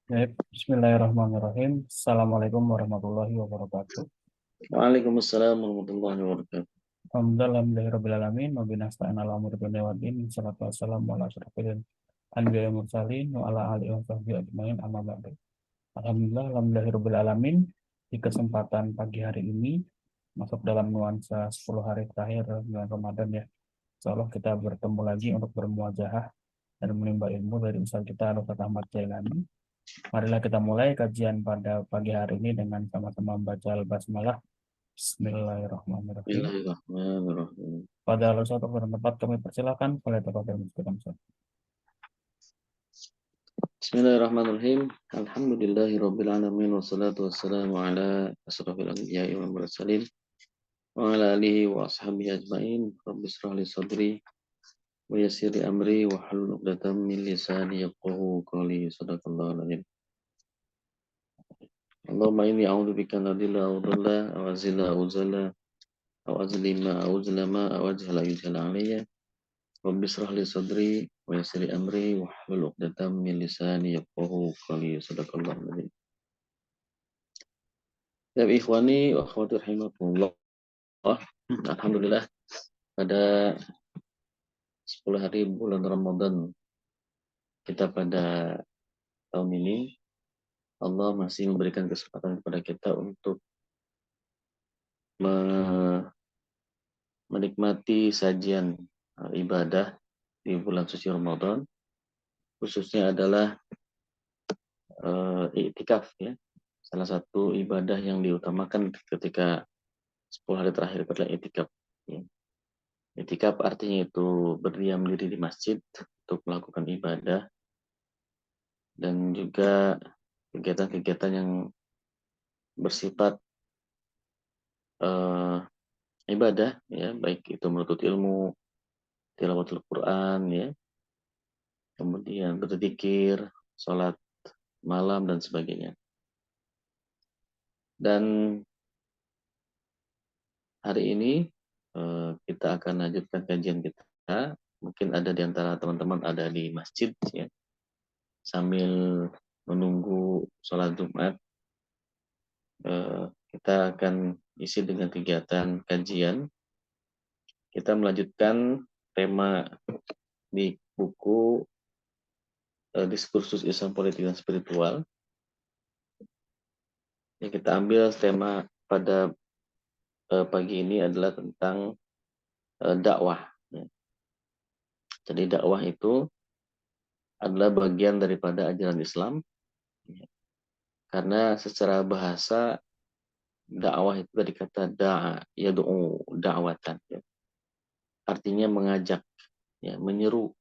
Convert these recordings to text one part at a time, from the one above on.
Baik, Bismillahirrahmanirrahim. Assalamualaikum warahmatullahi wabarakatuh. Waalaikumsalam warahmatullahi wabarakatuh. Alhamdulillahirrahmanirrahim. Wabinasta'an ala umur dunia wa din. Salatu wassalamu ala asyrafil anbiya'i wal mursalin wa ala alihi wa sahbihi ajmain amma ba'du. Alhamdulillahirrahmanirrahim. Di kesempatan pagi hari ini masuk dalam nuansa 10 hari terakhir bulan Ramadan ya. Insyaallah kita bertemu lagi untuk bermuajahah dan menimba ilmu dari Ustaz kita Dr. Ahmad Jailani. Marilah kita mulai kajian pada pagi hari ini dengan sama-sama membaca Al-Basmalah. Bismillahirrahmanirrahim. Bismillahirrahmanirrahim. Pada lalu satu tempat kami persilakan oleh tokoh dan muslim. Bismillahirrahmanirrahim. Alhamdulillahirabbil alamin wassalatu wassalamu ala asrofil anbiya'i wal mursalin wa ala alihi wa ashabihi ajmain. Rabbi shrah li sadri wa yassir li amri wa hlul 'uqdatam min lisani yafqahu qawli. Shadaqallahul azim. Allahumma inni a'udzubika min adilla wa dhalla aw azilla aw zalla aw azlima aw uzlama aw ajhala yujhala alayya. Rabbi shrah li sadri wa yassir li amri wa hlul 'uqdatam min lisani yafqahu qawli. Shadaqallahul azim. Ya ikhwani wa akhwati rahimakumullah. Alhamdulillah pada 10 hari bulan Ramadan kita pada tahun ini Allah masih memberikan kesempatan kepada kita untuk menikmati sajian ibadah di bulan suci Ramadan, khususnya adalah iktikaf ya. Salah satu ibadah yang diutamakan ketika 10 hari terakhir adalah iktikaf. Ya. Iktikaf artinya itu berdiam diri di masjid untuk melakukan ibadah dan juga kegiatan-kegiatan yang bersifat ibadah ya, baik itu menuntut ilmu, tilawatul Quran ya, kemudian berzikir, sholat malam dan sebagainya. Dan hari ini kita akan lanjutkan kajian kita. Mungkin ada di antara teman-teman ada di masjid ya, sambil menunggu sholat Jumat. Kita akan isi dengan kegiatan kajian. Kita melanjutkan tema di buku Diskursus Islam Politik dan Spiritual. Yang kita ambil tema pada pagi ini adalah tentang dakwah. Jadi dakwah itu adalah bagian daripada ajaran Islam. Karena secara bahasa dakwah itu dari kata da'a, yad'u da'watan. Ya. Artinya mengajak, ya, menyeru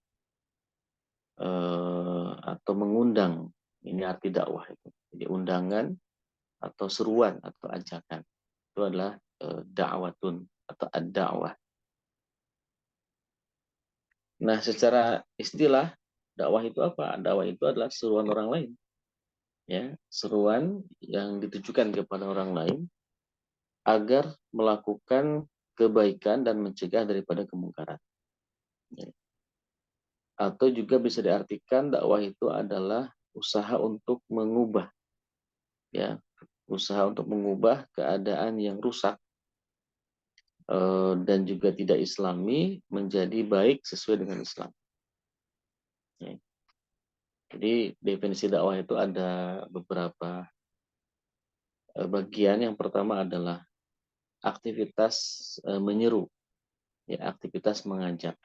atau mengundang. Ini arti dakwah itu. Jadi undangan atau seruan atau ajakan. Itu adalah da'watun atau ad-da'wah. Nah, secara istilah dakwah itu apa? Dakwah itu adalah seruan orang lain. Ya, seruan yang ditujukan kepada orang lain agar melakukan kebaikan dan mencegah daripada kemungkaran. Ya. Atau juga bisa diartikan dakwah itu adalah usaha untuk mengubah, ya, usaha untuk mengubah keadaan yang rusak dan juga tidak Islami menjadi baik sesuai dengan Islam. Ya. Jadi definisi dakwah itu ada beberapa bagian. Yang pertama adalah aktivitas menyeru, ya, aktivitas mengajak.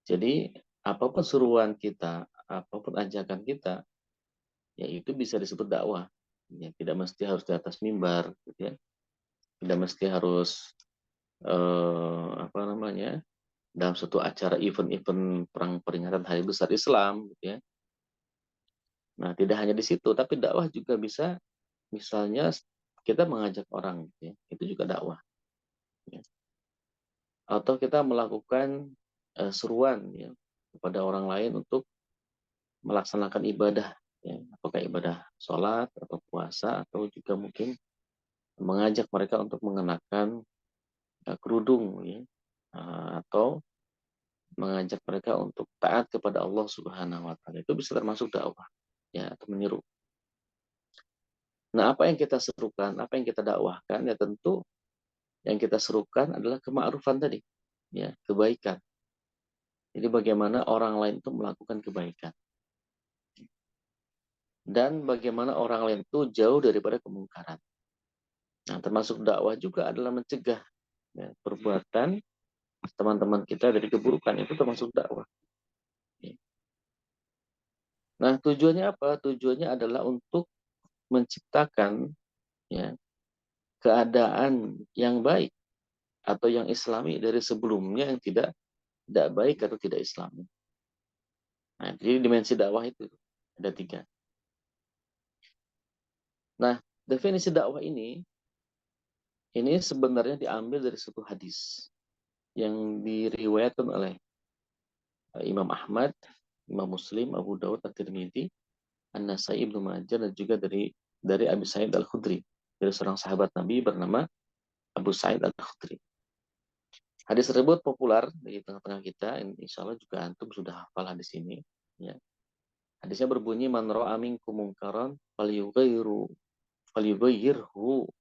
Jadi apapun seruan kita, apapun ajakan kita, ya itu bisa disebut dakwah. Ya, tidak mesti harus di atas mimbar, gitu ya. Tidak mesti harus dalam suatu acara event-event perang peringatan Hari Besar Islam, gitu ya. Nah, tidak hanya di situ, tapi dakwah juga bisa, misalnya kita mengajak orang, gitu ya, itu juga dakwah. Ya. Atau kita melakukan seruan, ya, kepada orang lain untuk melaksanakan ibadah, ya, apakah ibadah sholat atau puasa, atau juga mungkin mengajak mereka untuk mengenakan kerudung, ya, atau mengajak mereka untuk taat kepada Allah Subhanahu Wa Taala. Itu bisa termasuk dakwah. ya, atau menyeru. Nah, apa yang kita serukan, apa yang kita dakwahkan, ya tentu yang kita serukan adalah kema'rufan tadi, ya, kebaikan. Jadi bagaimana orang lain itu melakukan kebaikan. Dan bagaimana orang lain itu jauh daripada kemungkaran. Nah, termasuk dakwah juga adalah mencegah, ya, perbuatan teman-teman kita dari keburukan, itu termasuk dakwah. Nah, tujuannya apa? Tujuannya adalah untuk menciptakan, ya, keadaan yang baik atau yang islami dari sebelumnya yang tidak baik atau tidak islami. Nah, jadi dimensi dakwah itu ada 3. Nah, definisi dakwah ini sebenarnya diambil dari satu hadis yang diriwayatkan oleh Imam Ahmad, Imam Muslim, Abu Dawud, At-Tirmidzi, An-Nasai, Ibnu Majah, dan juga dari Abi Sa'id Al-Khudri, dari seorang sahabat Nabi bernama Abu Sa'id Al-Khudri. Hadis tersebut populer di tengah-tengah kita, insya Allah juga antum sudah hafal hadis ini. Ya. Hadisnya berbunyi, man ra'a minkum munkaran falyughayyirhu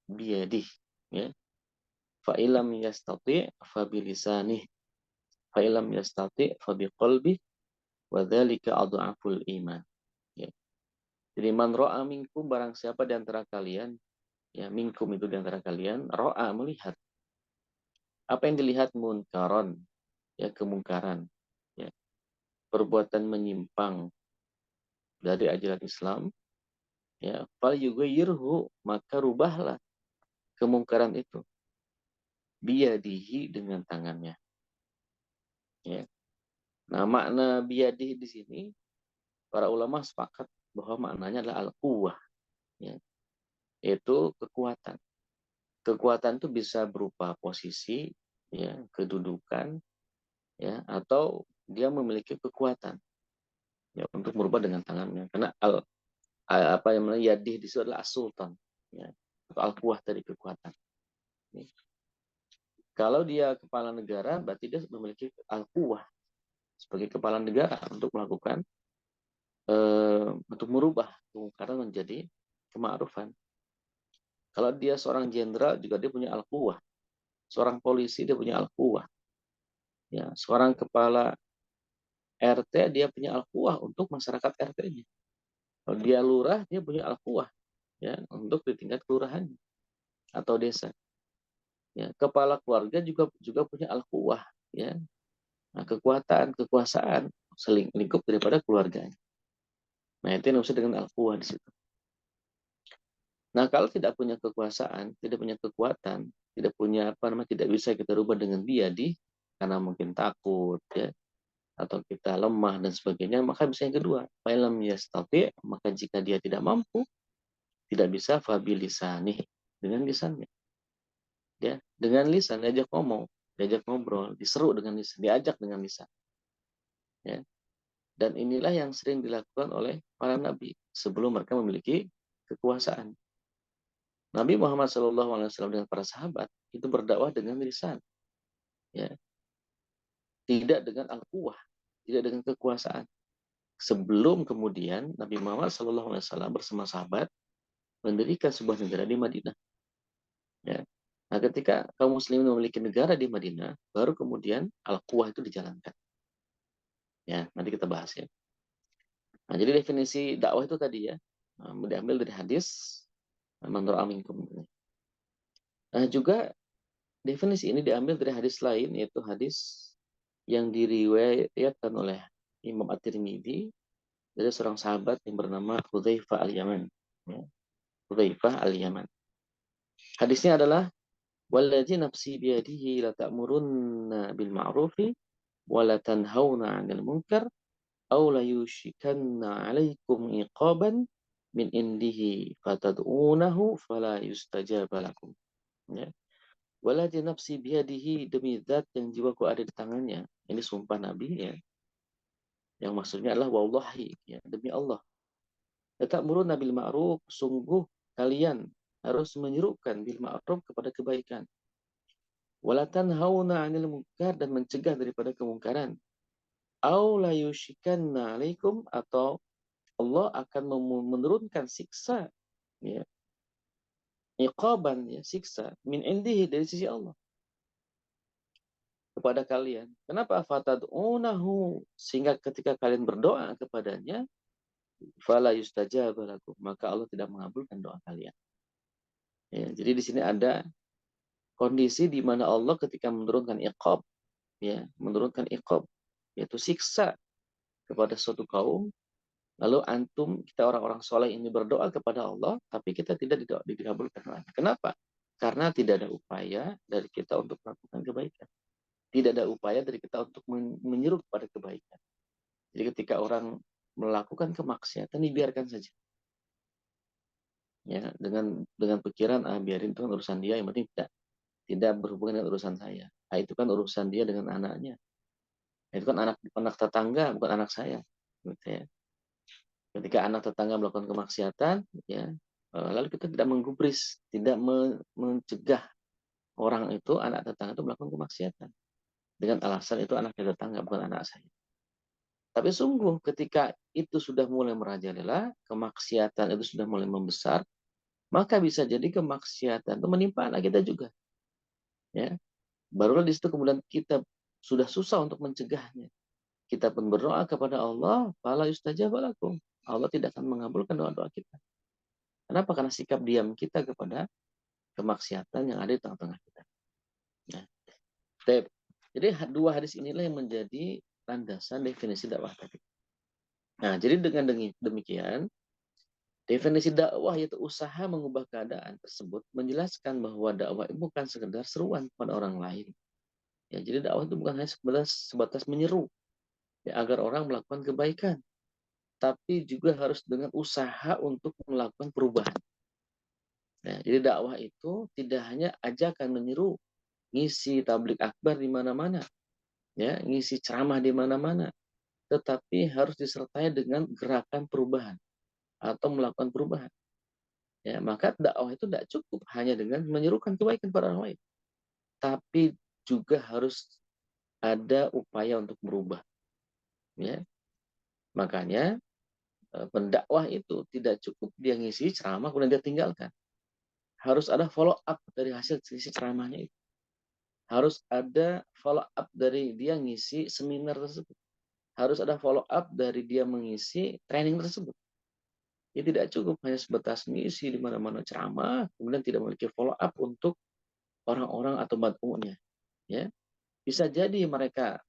biyadih. Ya. Fa illam yastati' fa bilisanih. Fa illam yastati' fa biqalbih wa dzalika adhaful iman. Ya. Jadi man ra'a minkum, barang siapa di antara kalian, ya, minkum itu di antara kalian, ra'a melihat. Apa yang dilihat? Munkaron, ya, kemungkaran, ya, perbuatan menyimpang dari ajaran Islam, ya, fal yughayyirhu, maka rubahlah kemungkaran itu biyadihi, dengan tangannya, ya. Nah, makna biyadihi di sini para ulama sepakat bahwa maknanya adalah al-quwwah, ya, yaitu kekuatan. Kekuatan itu bisa berupa posisi, ya, kedudukan, ya, atau dia memiliki kekuatan, ya, untuk merubah dengan tangannya. Karena apa yang namanya yadih di situ adalah as-sultan, ya, atau al-quwwah dari kekuatan. Ya. Kalau dia kepala negara, berarti dia memiliki al-quwwah sebagai kepala negara untuk melakukan, untuk merubah kemungkaran menjadi kema'rufan. Kalau dia seorang jenderal, juga dia punya al-quwwah. Seorang polisi, dia punya al-quwwah. Ya, seorang kepala RT, dia punya al-quwwah untuk masyarakat RT-nya. Kalau dia lurah, dia punya al-quwwah, ya, untuk di tingkat kelurahan atau desa. Ya, kepala keluarga juga punya al-quwwah, ya. Nah, kekuatan, kekuasaan lingkup daripada keluarganya. Nah, itu yang maksud dengan al-quwwah di situ. Nah, kalau tidak punya kekuasaan, tidak punya kekuatan, tidak punya apa namanya, tidak bisa kita rubah dengan biyadi, karena mungkin takut, ya, atau kita lemah dan sebagainya, maka bisa yang kedua, fa'ilam yastati', maka jika dia tidak mampu, tidak bisa, fabilisanih, dengan lisannya, ya, dengan lisan, diajak ngomong, diajak ngobrol, diseru dengan lisan, diajak dengan lisan, ya. Dan inilah yang sering dilakukan oleh para nabi sebelum mereka memiliki kekuasaan. Nabi Muhammad SAW dengan para sahabat itu berdakwah dengan lisan, ya, tidak dengan al-quwwah, tidak dengan kekuasaan. Sebelum kemudian Nabi Muhammad SAW bersama sahabat mendirikan sebuah negara di Madinah. Ya. Nah, ketika kaum muslimin memiliki negara di Madinah, baru kemudian al-quwwah itu dijalankan. Ya, nanti kita bahas, ya. Nah, jadi definisi dakwah itu tadi, ya, diambil dari hadis man ra'a minkum. Nah, juga definisi ini diambil dari hadis lain, yaitu hadis yang diriwayatkan oleh Imam At-Tirmidzi dari seorang sahabat yang bernama Hudzaifah Al-Yaman. Ya. Hudzaifah Al-Yaman. Hadisnya adalah, wallazi nafsi biyadihi la ta'murunna bil ma'rufi wa la tanhauna 'anil munkar aw la yushikanna 'alaikum iqaban min indihi fatad'unahu fala yustajaba lakum. Ya. Waladhi nafsi biyadihi, demi zat yang jiwaku ada di tangannya. Ini sumpah Nabi, ya. Yang maksudnya adalah wallahi, ya, demi Allah. Ta'muruna bil ma'ruf, sungguh kalian harus menyerukan bil ma'ruf, kepada kebaikan. Wala tanhauna 'anil munkar, dan mencegah daripada kemungkaran. Au la yushikanna 'alaikum, atau Allah akan menurunkan siksa, ya, iqaban, ya, siksa min indihi, dari sisi Allah kepada kalian. Kenapa? Fatad'unahu, sehingga ketika kalian berdoa kepadanya, fala yustajab lakum, maka Allah tidak mengabulkan doa kalian. Ya, jadi di sini ada kondisi di mana Allah ketika menurunkan iqab, ya, menurunkan iqab, yaitu siksa kepada suatu kaum, lalu antum, kita orang-orang soleh ini berdoa kepada Allah, tapi kita tidak dikabulkan doanya. Kenapa? Karena tidak ada upaya dari kita untuk melakukan kebaikan. Tidak ada upaya dari kita untuk menyeru kepada kebaikan. Jadi ketika orang melakukan kemaksiatan, dibiarkan saja. Ya, dengan pikiran, biarin itu kan urusan dia, yang penting tidak berhubungan dengan urusan saya. Itu kan urusan dia dengan anaknya. Itu kan anak tetangga, bukan anak saya. Gitu ya. Ketika anak tetangga melakukan kemaksiatan, ya, lalu kita tidak menggubris, tidak mencegah orang itu, anak tetangga itu melakukan kemaksiatan dengan alasan itu anaknya tetangga, bukan anak saya. Tapi sungguh ketika itu sudah mulai merajalela, kemaksiatan itu sudah mulai membesar, maka bisa jadi kemaksiatan itu menimpa anak kita juga. Ya, barulah di situ kemudian kita sudah susah untuk mencegahnya. Kita pun berdoa kepada Allah, fala yustajab lakum. Allah tidak akan mengabulkan doa-doa kita. Kenapa? Karena sikap diam kita kepada kemaksiatan yang ada di tengah-tengah kita. Nah, jadi dua hadis inilah yang menjadi landasan definisi dakwah tadi. Nah, jadi dengan demikian, definisi dakwah yaitu usaha mengubah keadaan tersebut menjelaskan bahwa dakwah itu bukan sekedar seruan kepada orang lain. Ya, jadi dakwah itu bukan hanya sebatas menyeru, ya, agar orang melakukan kebaikan, tapi juga harus dengan usaha untuk melakukan perubahan. Nah, jadi dakwah itu tidak hanya ajakan menyeru, ngisi tablik akbar di mana-mana, ya, ngisi ceramah di mana-mana, tetapi harus disertai dengan gerakan perubahan atau melakukan perubahan. Ya, maka dakwah itu tidak cukup hanya dengan menyerukan kebaikan pada orang lain, tapi juga harus ada upaya untuk merubah. Ya, makanya pendakwah itu tidak cukup dia ngisi ceramah kemudian dia tinggalkan. Harus ada follow up dari hasil ngisi ceramahnya itu. Harus ada follow up dari dia ngisi seminar tersebut. Harus ada follow up dari dia mengisi training tersebut. Ini tidak cukup hanya sebatas ngisi di mana-mana ceramah, kemudian tidak memiliki follow up untuk orang-orang atau mad'unya. Ya, bisa jadi mereka,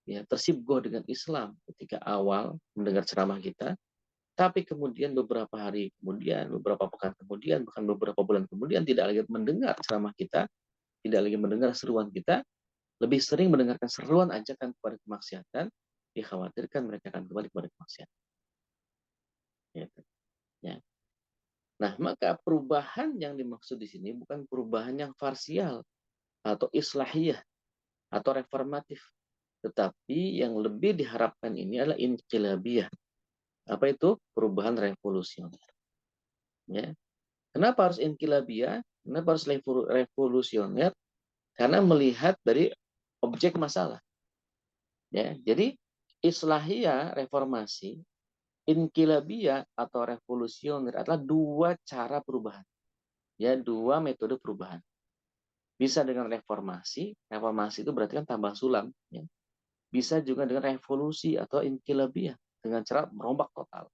ya, tersibgoh dengan Islam ketika awal mendengar ceramah kita, tapi kemudian beberapa hari kemudian, beberapa pekan kemudian, bahkan beberapa bulan kemudian tidak lagi mendengar ceramah kita, tidak lagi mendengar seruan kita, lebih sering mendengarkan seruan ajakan kepada kemaksiatan, dikhawatirkan mereka akan kembali kepada kemaksiatan. Gitu. Ya. Nah, maka perubahan yang dimaksud di sini bukan perubahan yang parsial atau islahiyah atau reformatif, tetapi yang lebih diharapkan ini adalah inqilabiyah. Apa itu? Perubahan revolusioner. Ya. Kenapa harus inqilabiyah? Kenapa harus revolusioner? Karena melihat dari objek masalah. Ya, jadi islahiyah, reformasi, inqilabiyah atau revolusioner adalah dua cara perubahan. Ya, dua metode perubahan. Bisa dengan reformasi, reformasi itu berarti kan tambah sulam. Ya. Bisa juga dengan revolusi atau inqilabiyah, dengan cara merombak total.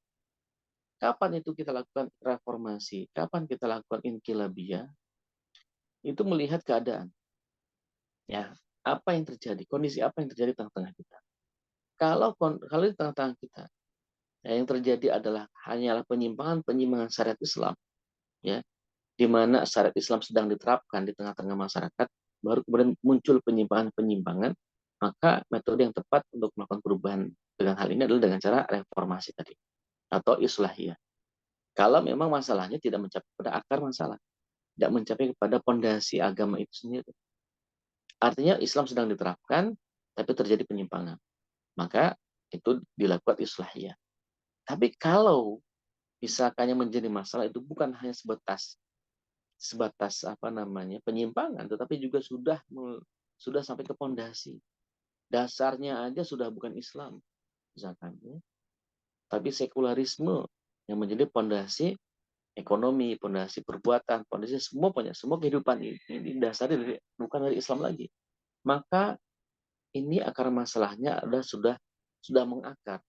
Kapan itu kita lakukan reformasi? Kapan kita lakukan inqilabiyah? Itu melihat keadaan. Ya, apa yang terjadi? Kondisi apa yang terjadi di tengah-tengah kita? Kalau di tengah-tengah kita, ya, yang terjadi adalah hanyalah penyimpangan syariat Islam, ya, di mana syariat Islam sedang diterapkan di tengah-tengah masyarakat, baru kemudian muncul penyimpangan-penyimpangan, maka metode yang tepat untuk melakukan perubahan dengan hal ini adalah dengan cara reformasi tadi atau islahiyah. Kalau memang masalahnya tidak mencapai pada akar masalah, tidak mencapai kepada pondasi agama itu sendiri. Artinya Islam sedang diterapkan, tapi terjadi penyimpangan. Maka itu dilakukan islahiyah. Tapi kalau misalkannya menjadi masalah itu bukan hanya sebatas apa namanya penyimpangan, tetapi juga sudah sampai ke pondasi. Dasarnya aja sudah bukan Islam, misalkan. Ya. tapi sekularisme yang menjadi pondasi ekonomi, pondasi perbuatan, pondasi semua kehidupan ini dasarnya bukan dari Islam lagi. Maka ini akar masalahnya adalah sudah mengakar.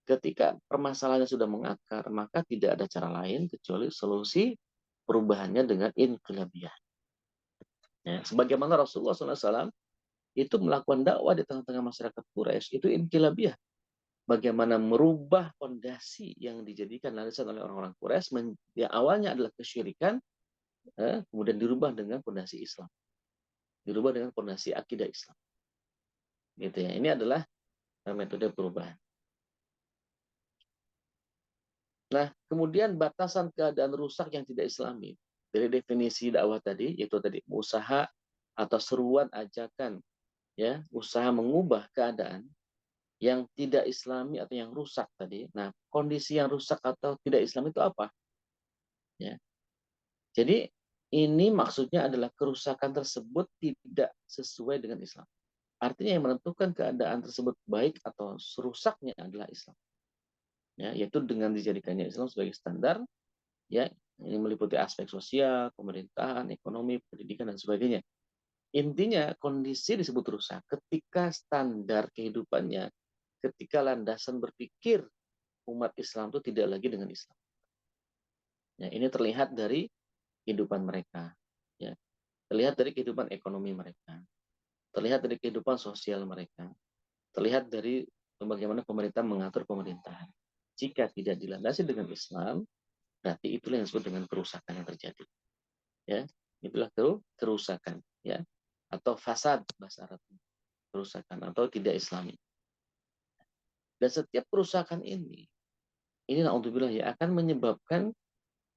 Ketika permasalahannya sudah mengakar, maka tidak ada cara lain kecuali solusi perubahannya dengan inqilabiyah. Ya, sebagaimana Rasulullah SAW itu melakukan dakwah di tengah-tengah masyarakat Quraisy itu inqilabiyah. Bagaimana merubah fondasi yang dijadikan landasan oleh orang-orang Quraisy yang awalnya adalah kesyirikan, kemudian dirubah dengan fondasi Islam, dirubah dengan fondasi akidah Islam. Gitu ya. Ini adalah metode perubahan. Nah, kemudian batasan keadaan rusak yang tidak Islami. Dari definisi dakwah tadi, yaitu tadi usaha atau seruan ajakan, ya, usaha mengubah keadaan yang tidak Islami atau yang rusak tadi. Nah, kondisi yang rusak atau tidak Islam itu apa? Ya. Jadi ini maksudnya adalah kerusakan tersebut tidak sesuai dengan Islam. Artinya yang menentukan keadaan tersebut baik atau rusaknya adalah Islam. Ya, yaitu dengan dijadikannya Islam sebagai standar, ya, ini meliputi aspek sosial, pemerintahan, ekonomi, pendidikan dan sebagainya. Intinya kondisi disebut rusak ketika standar kehidupannya, ketika landasan berpikir umat Islam itu tidak lagi dengan Islam. Ya, ini terlihat dari kehidupan mereka, ya, terlihat dari kehidupan ekonomi mereka, terlihat dari kehidupan sosial mereka, terlihat dari bagaimana pemerintah mengatur pemerintahan. Jika tidak dilandasi dengan Islam, berarti itulah yang disebut dengan kerusakan yang terjadi. Ya, itulah kerusakan, ya, atau fasad bahasa Arab, kerusakan atau tidak Islami. Dan setiap kerusakan ini naudzubillah ya, akan menyebabkan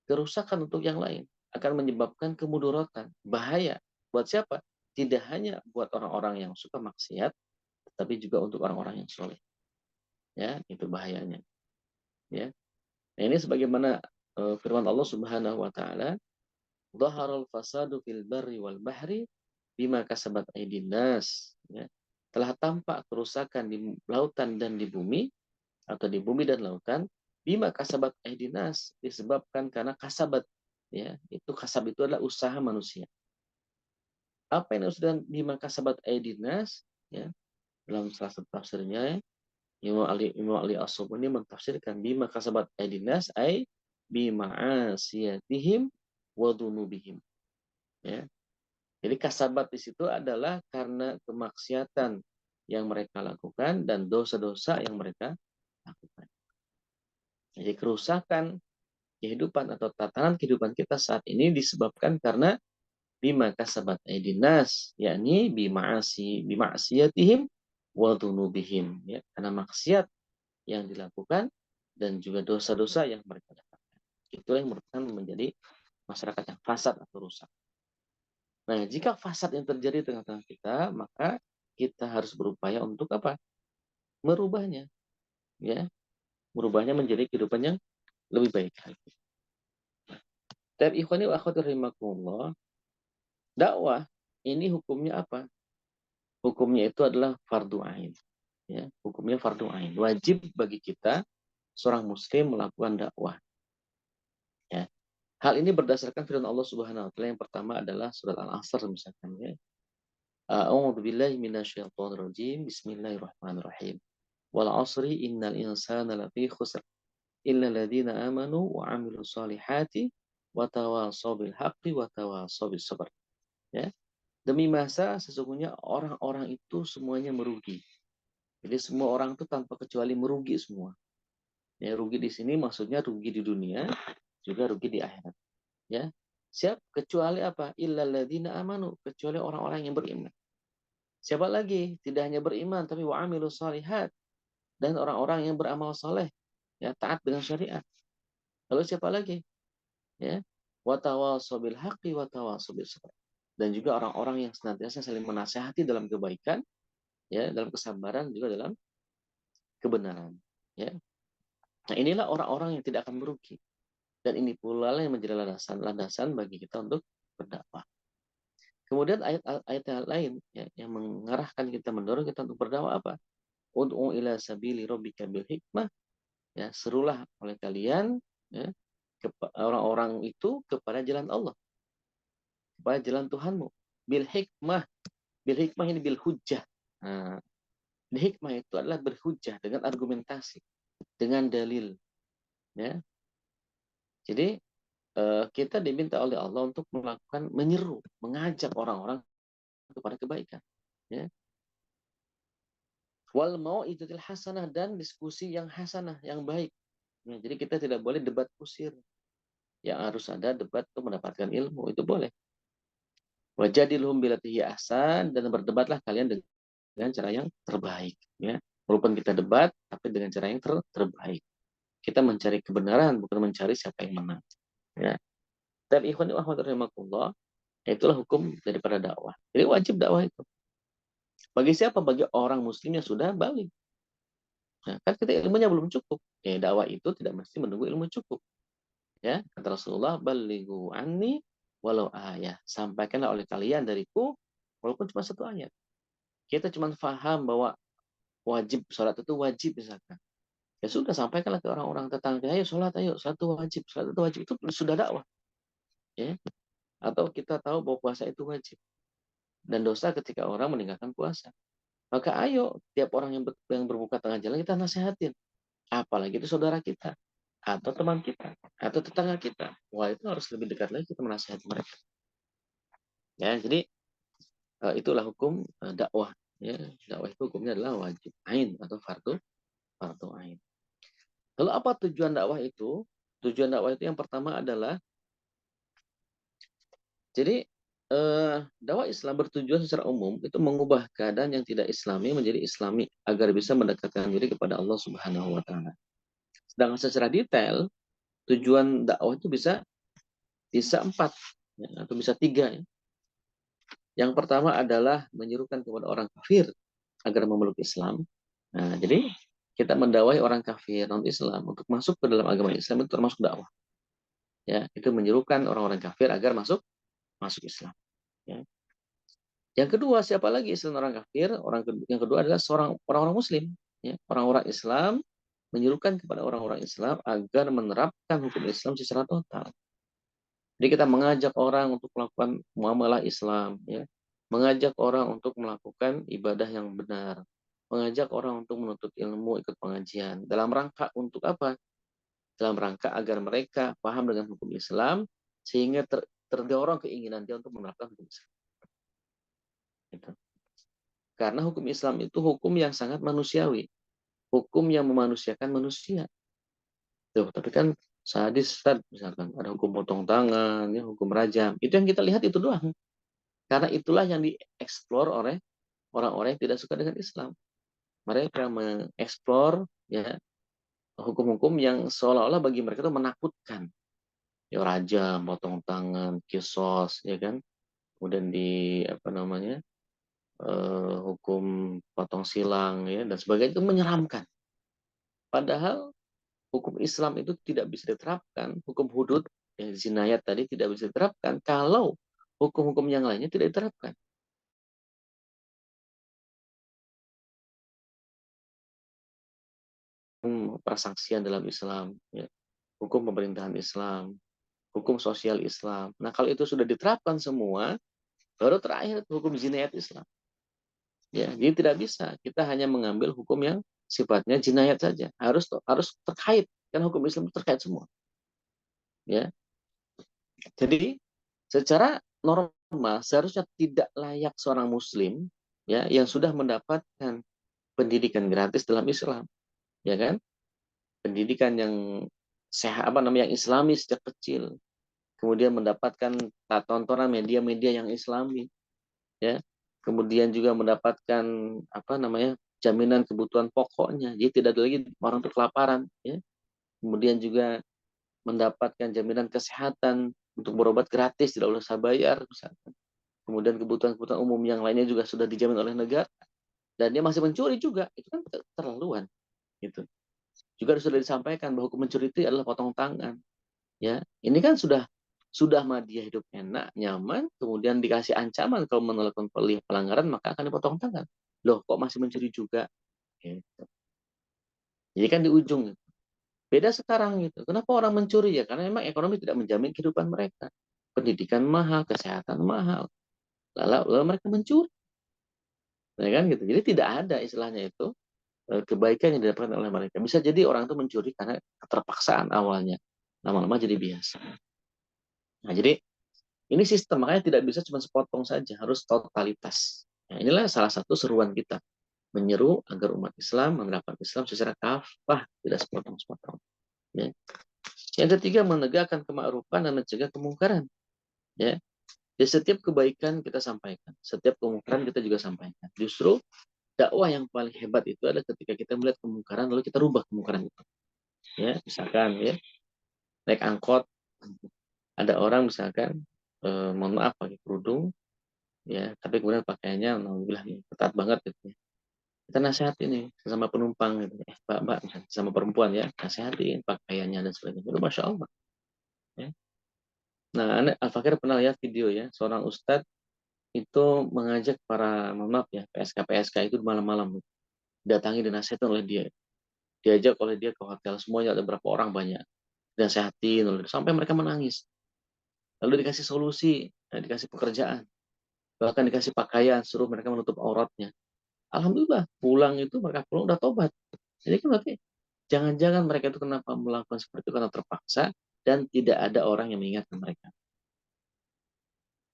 kerusakan untuk yang lain, akan menyebabkan kemudorotan, bahaya. Buat siapa? Tidak hanya buat orang-orang yang suka maksiat, tapi juga untuk orang-orang yang soleh. Ya, itu bahayanya. Ya, nah, ini sebagaimana firman Allah Subhanahu Wa Taala, "Dhaharal fasadu fil barri wal bahri bima kasabat aydin nas." Ya, telah tampak kerusakan di lautan dan di bumi, atau di bumi dan lautan, bima kasabat aydin nas, disebabkan karena kasabat. Ya, itu kasab itu adalah usaha manusia. Apa yang sudah bima kasabat aydin nas? Ya, dalam salah satu tafsirnya, Imam Ali As-Subuni mentafsirkan bima kasabat aydin nas ay bima asiyatihim wa dunubihim. Ya. Jadi kasabat di situ adalah karena kemaksiatan yang mereka lakukan dan dosa-dosa yang mereka lakukan. Jadi kerusakan kehidupan atau tatanan kehidupan kita saat ini disebabkan karena bima kasabat aydin nas, yakni bima'asiyatihim wa dunubihim, ya, karena maksiat yang dilakukan dan juga dosa-dosa yang mereka lakukan. Itu yang merupakan menjadi masyarakat yang fasad atau rusak. Nah, jika fasad yang terjadi di tengah-tengah kita, maka kita harus berupaya untuk apa? Merubahnya, ya, merubahnya menjadi kehidupan yang lebih baik lagi. Tapi ikhwani wa akhwati rahimakumullah, dakwah ini hukumnya apa? Hukumnya itu adalah fardu ain. Ya, hukumnya fardu ain. Wajib bagi kita seorang muslim melakukan dakwah. Ya. Hal ini berdasarkan firman Allah Subhanahu wa taala. Yang pertama adalah surat Al-Asr misalkan, ya. A'udzu billahi minasyaitonir rajim. Bismillahirrahmanirrahim. Wal 'asri innal insana lafi khusr illa alladziina aamanu wa 'amilus shalihati wa tawashaw bil haqqi wa tawashaw bis sabr. Ya. Demi masa sesungguhnya orang-orang itu semuanya merugi. Jadi semua orang itu tanpa kecuali merugi semua. Ya, rugi di sini maksudnya rugi di dunia, juga rugi di akhirat. Ya. Siap kecuali apa? Illal ladzina amanu, kecuali orang-orang yang beriman. Siapa lagi? Tidak hanya beriman tapi wa amilus shalihat, dan orang-orang yang beramal saleh, ya, taat dengan syariat. Lalu siapa lagi? Ya. Wa tawashaw bil haqqi wa tawashaw bis sabr. Dan juga orang-orang yang senantiasa saling menasihati dalam kebaikan, ya, dalam kesabaran, juga dalam kebenaran. Ya. Nah, inilah orang-orang yang tidak akan merugi. Dan ini pula yang menjadi landasan bagi kita untuk berdakwah. Kemudian ayat-ayat lain, ya, yang mengarahkan kita, mendorong kita untuk berdakwah apa? Ud'u ila sabili rabbika bil hikmah ya, serulah oleh kalian, ya, orang-orang itu kepada jalan Allah, kepada jalan Tuhanmu, bil hikmah. Bil hikmah ini bil hujjah. Nah, bil hikmah itu adalah berhujjah dengan argumentasi, dengan dalil, ya. Jadi kita diminta oleh Allah untuk melakukan, menyeru, mengajak orang-orang kepada kebaikan, ya. Wal mau'izatil hasanah, dan diskusi yang hasanah, yang baik. Ya, jadi kita tidak boleh debat kusir. Yang harus ada debat untuk mendapatkan ilmu, itu boleh. Wajadilhum billati hiya ahsan, dan berdebatlah kalian dengan cara yang terbaik, ya. Walaupun kita debat, tapi dengan cara yang terbaik. Kita mencari kebenaran, bukan mencari siapa yang menang, ya. Dan ikhwan wa akhwat rahimakumullah, itulah hukum daripada dakwah. Jadi wajib dakwah itu. Bagi siapa? Bagi orang muslim yang sudah balik. Nah, kan kita ilmunya belum cukup. Ya, dakwah itu tidak mesti menunggu ilmu cukup. Ya, kata Rasulullah, balighu anni walau ayat. Sampaikanlah oleh kalian dariku walaupun cuma satu ayat. Kita cuma paham bahwa wajib sholat itu wajib misalkan. Ya sudah, sampaikanlah ke orang-orang tetangga, ayo sholat itu wajib, sholat itu wajib, itu sudah dakwah. Ya. Atau kita tahu bahwa puasa itu wajib dan dosa ketika orang meninggalkan puasa. Maka ayo, tiap orang yang berbuka tengah jalan kita nasihatin. Apalagi itu saudara kita, atau teman kita, atau tetangga kita. Wah, itu harus lebih dekat lagi kita menasihati mereka. Ya, jadi itulah hukum dakwah. Ya, dakwah itu hukumnya adalah wajib ain atau fardu ain. Lalu apa tujuan dakwah itu? Tujuan dakwah itu yang pertama adalah, jadi dakwah Islam bertujuan secara umum itu mengubah keadaan yang tidak Islami menjadi Islami agar bisa mendekatkan diri kepada Allah Subhanahu wa taala. Sedangkan secara detail tujuan dakwah itu bisa empat, ya, atau bisa tiga. Ya. Yang pertama adalah menyerukan kepada orang kafir agar memeluk Islam. Nah, jadi kita mendakwahi orang kafir non Islam untuk masuk ke dalam agama Islam itu termasuk dakwah. Ya, itu menyerukan orang-orang kafir agar masuk Islam. Ya. Yang kedua, siapa lagi Islam orang kafir? Yang kedua adalah orang-orang Muslim. Ya. Orang-orang Islam menyerukan kepada orang-orang Islam agar menerapkan hukum Islam secara total. Jadi kita mengajak orang untuk melakukan muamalah Islam, ya. Mengajak orang untuk melakukan ibadah yang benar. Mengajak orang untuk menuntut ilmu, ikut pengajian. Dalam rangka untuk apa? Dalam rangka agar mereka paham dengan hukum Islam, sehingga terdorong keinginan dia untuk menerapkan hukum Islam. Gitu. Karena hukum Islam itu hukum yang sangat manusiawi. Hukum yang memanusiakan manusia. Tuh, tapi kan sadis, misalkan ada hukum potong tangan, ya, hukum rajam. Itu yang kita lihat itu doang. Karena itulah yang dieksplor oleh orang-orang yang tidak suka dengan Islam. Mereka mengeksplor, ya, hukum-hukum yang seolah-olah bagi mereka itu menakutkan. Ya, rajam, potong tangan, kisos, ya kan. Kemudian hukum potong silang, ya, dan sebagainya, itu menyeramkan. Padahal hukum Islam itu tidak bisa diterapkan, hukum hudud, ya, jinayat tadi tidak bisa diterapkan kalau hukum-hukum yang lainnya tidak diterapkan. Persaksian dalam Islam, ya, hukum pemerintahan Islam, hukum sosial Islam. Nah, kalau itu sudah diterapkan semua, baru terakhir hukum jinayat Islam. Ya, jadi tidak bisa kita hanya mengambil hukum yang sifatnya jinayat saja. Harus terkait, karena hukum Islam itu terkait semua. Ya. Jadi secara normal seharusnya tidak layak seorang muslim, ya, yang sudah mendapatkan pendidikan gratis dalam Islam, ya kan? Pendidikan yang sehat, yang Islami sejak kecil, kemudian mendapatkan tontonan media-media yang Islami, ya, kemudian juga mendapatkan jaminan kebutuhan pokoknya, jadi tidak ada lagi orang itu kelaparan, ya, kemudian juga mendapatkan jaminan kesehatan untuk berobat gratis tidak usah bayar, misalkan. Kemudian kebutuhan-kebutuhan umum yang lainnya juga sudah dijamin oleh negara, dan dia masih mencuri juga, itu kan keterlaluan, gitu. Juga sudah disampaikan bahwa hukum mencuri itu adalah potong tangan. Ya, ini kan sudah mah dia hidup enak, nyaman, kemudian dikasih ancaman kalau melakukan pelanggaran maka akan dipotong tangan. Loh, kok masih mencuri juga? Gitu. Jadi kan di ujung. Beda sekarang gitu. Kenapa orang mencuri ya? Karena memang ekonomi tidak menjamin kehidupan mereka. Pendidikan mahal, kesehatan mahal. Lalu mereka mencuri. Ya kan gitu. Jadi tidak ada istilahnya itu kebaikan yang didapatkan oleh mereka. Bisa jadi orang itu mencuri karena keterpaksaan awalnya. Lama-lama jadi biasa. Nah, jadi ini sistem, makanya tidak bisa cuma sepotong saja, harus totalitas. Nah, inilah salah satu seruan kita, menyeru agar umat Islam menerapkan Islam secara kafah, tidak sepotong-sepotong. Ya. Yang ketiga, menegakkan kema'rufan dan mencegah kemungkaran. Ya. Di setiap kebaikan kita sampaikan, setiap kemungkaran kita juga sampaikan. Justru dakwah yang paling hebat itu adalah ketika kita melihat kemungkaran, lalu kita rubah kemungkaran itu. Ya, misalkan ya, naik angkot, ada orang misalkan, mohon maaf pakai kerudung, ya, tapi kemudian pakaiannya alhamdulillah ketat banget gitu ya. Kita nasihatin nih sesama penumpang gitu. Mbak, sama perempuan ya, nasihatin pakaiannya dan sebagainya. Itu Masya Allah. Ya. Nah, Al-Fakir pernah lihat video ya, seorang ustadz itu mengajak para, mohon maaf ya, PSK itu malam-malam. Datangi dan nasihatin oleh dia. Diajak oleh dia ke hotel, semuanya ada berapa orang banyak. Dan sehatin, sampai mereka menangis. Lalu dikasih solusi, dikasih pekerjaan. Bahkan dikasih pakaian, suruh mereka menutup auratnya. Alhamdulillah, pulang itu mereka pulang udah tobat. Jadi kan berarti jangan-jangan mereka itu kenapa melakukan seperti itu karena terpaksa dan tidak ada orang yang mengingatkan mereka.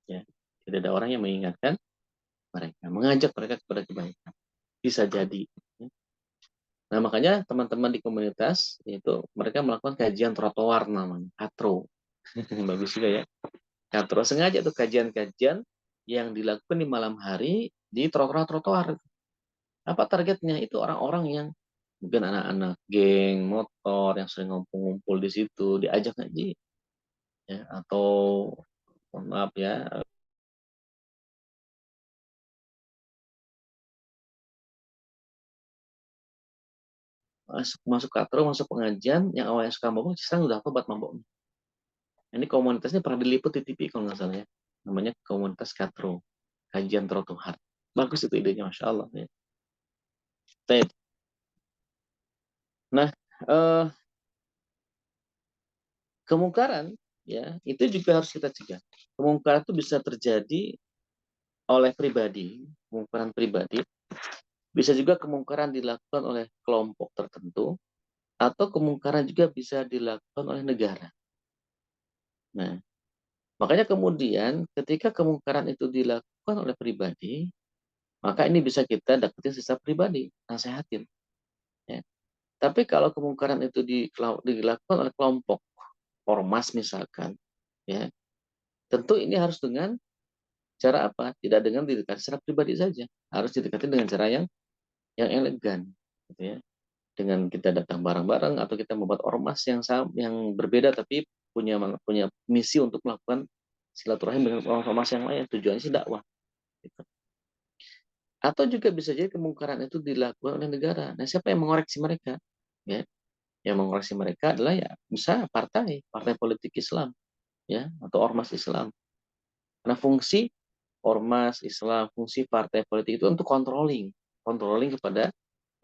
Ya, tidak ada orang yang mengingatkan mereka, mengajak mereka kepada kebaikan. Bisa jadi. Ya. Nah, makanya teman-teman di komunitas itu mereka melakukan kajian trotoar namanya, katro. Bagus juga ya. Katro sengaja tuh kajian-kajian yang dilakukan di malam hari di trotoar-trotoar. Apa targetnya? Itu orang-orang yang mungkin anak-anak geng motor yang sering ngumpul-ngumpul di situ diajak ngaji ya, atau mohon maaf ya, masuk masuk katro, masuk pengajian yang awalnya suka mabuk sekarang udah tobat mabuknya. Ini komunitasnya pernah diliput di TV kalau nggak salah ya, namanya komunitas katro, kajian trotoar. Bagus itu idenya, Masya Allah ya. Nah, eh, kemungkaran ya itu juga harus kita cegah. Kemungkaran itu bisa terjadi oleh pribadi, kemungkaran pribadi, bisa juga kemungkaran dilakukan oleh kelompok tertentu, atau kemungkaran juga bisa dilakukan oleh negara. Nah, makanya kemudian ketika kemungkaran itu dilakukan oleh pribadi, maka ini bisa kita dapetin secara pribadi, nasihatin. Ya. Tapi kalau kemungkaran itu dilakukan oleh kelompok, ormas misalkan, ya, tentu ini harus dengan cara apa? Tidak dengan didekati secara pribadi saja, harus didekati dengan cara yang elegan, gitu ya. Dengan kita datang bareng-bareng atau kita membuat ormas yang yang berbeda tapi punya punya misi untuk melakukan silaturahim dengan ormas yang lain, tujuannya sih dakwah gitu. Atau juga bisa jadi kemungkaran itu dilakukan oleh negara. Nah, siapa yang mengoreksi mereka? Ya, yang mengoreksi mereka adalah ya bisa partai politik Islam ya, atau ormas Islam. Karena fungsi ormas Islam, fungsi partai politik itu untuk controlling kepada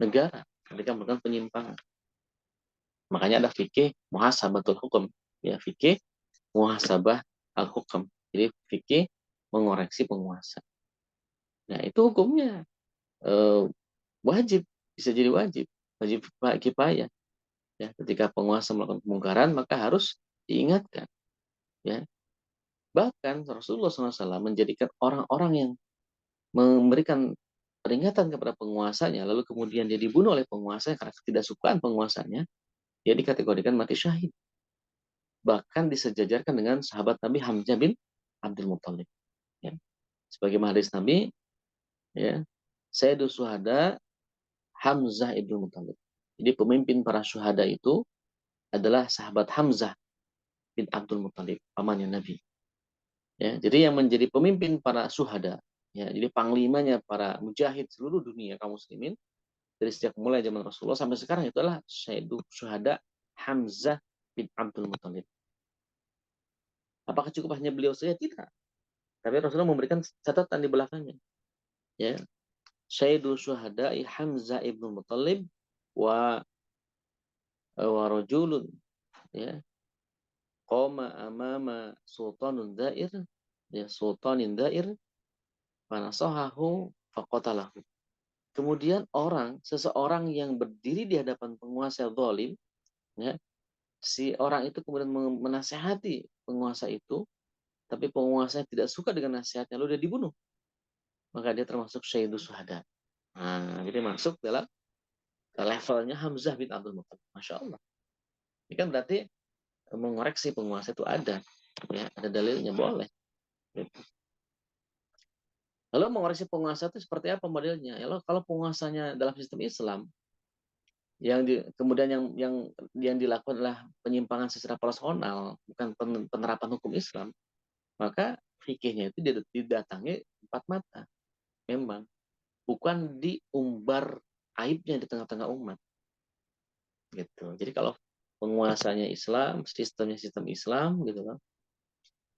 negara ketika melakukan penyimpangan. Makanya ada fikih muhasabatul hukum, ya fikih muhasabah al-hukam. Jadi fikih mengoreksi penguasa. Nah, itu hukumnya eh, wajib, bisa jadi wajib kifayah. Ya, ketika penguasa melakukan kemungkaran maka harus diingatkan. Ya, bahkan Rasulullah SAW menjadikan orang-orang yang memberikan peringatan kepada penguasanya, lalu kemudian dia dibunuh oleh penguasa karena ketidaksukaan penguasanya, dia dikategorikan mati syahid. Bahkan disejajarkan dengan sahabat Nabi Hamzah bin Abdul Muthalib. Ya. Sebagai hadis Nabi, ya, Sayyidus Syuhada Hamzah ibnu Muthalib. Jadi pemimpin para syuhada itu adalah sahabat Hamzah bin Abdul Muthalib, pamannya Nabi. Ya, jadi yang menjadi pemimpin para syuhada, ya, jadi panglimanya para mujahid seluruh dunia kaum muslimin dari sejak mulai zaman Rasulullah sampai sekarang itu adalah Sayyidus Syuhada Hamzah bin Abdul Muthalib. Apakah cukup hanya beliau saja? Tidak. Tapi Rasulullah memberikan catatan di belakangnya. Ya, Sayyidu Syuhada'i Hamzah ibnu Muttalib wa wa rajulun ya qama amama sultanun dair ya sultanin dair fanasahahu faqatalahu. Kemudian seseorang yang berdiri di hadapan penguasa zalim, ya, si orang itu kemudian menasehati penguasa itu, tapi penguasa tidak suka dengan nasihatnya, lalu dia dibunuh. Maka dia termasuk syahidus syuhada. Nah, jadi masuk dalam levelnya Hamzah bin Abdul Muttalib. Masya Allah. Ini kan berarti mengoreksi penguasa itu ada. Ya, ada dalilnya, boleh. Gitu. Lalu mengoreksi penguasa itu seperti apa modelnya? Ya, kalau penguasanya dalam sistem Islam, kemudian yang dilakukan adalah penyimpangan secara personal, bukan penerapan hukum Islam, maka fikihnya itu didatangi empat mata. Memang bukan diumbar aibnya di tengah-tengah umat. Gitu. Jadi kalau penguasanya Islam, sistemnya sistem Islam, gitu kan.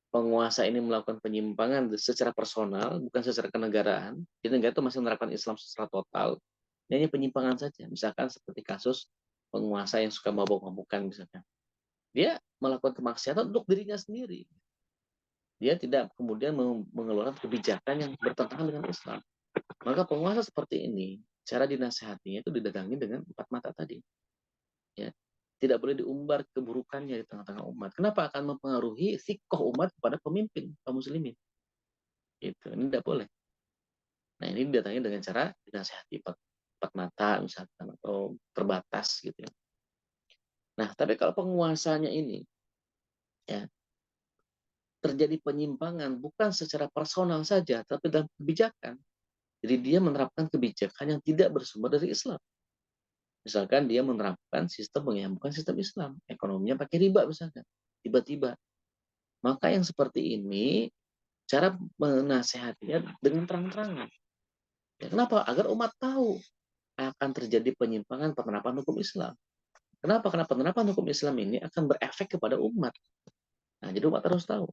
Penguasa ini melakukan penyimpangan secara personal, bukan secara kenegaraan. Jadi negara itu masih menerapkan Islam secara total. Ini hanya penyimpangan saja. Misalkan seperti kasus penguasa yang suka mabuk-mabukan misalkan. Dia melakukan kemaksiatan untuk dirinya sendiri. Dia tidak kemudian mengeluarkan kebijakan yang bertentangan dengan Islam. Maka penguasa seperti ini, cara dinasehatinya itu didatangi dengan empat mata tadi. Ya. Tidak boleh diumbar keburukannya di tengah-tengah umat. Kenapa? Akan mempengaruhi sikoh umat kepada pemimpin kaum muslimin. Itu. Ini tidak boleh. Nah, ini didatangi dengan cara dinasehati empat mata misalkan, atau terbatas gitu ya. Nah, tapi kalau penguasanya ini ya terjadi penyimpangan bukan secara personal saja, tapi dalam kebijakan. Jadi dia menerapkan kebijakan yang tidak bersumber dari Islam. Misalkan dia menerapkan sistem yang bukan sistem Islam, ekonominya pakai riba misalkan, tiba-tiba. Maka yang seperti ini cara menasehatinya dengan terang-terangan. Ya, kenapa? Agar umat tahu akan terjadi penyimpangan penerapan hukum Islam. Kenapa? Karena penerapan hukum Islam ini akan berefek kepada umat. Nah, jadi umat harus tahu.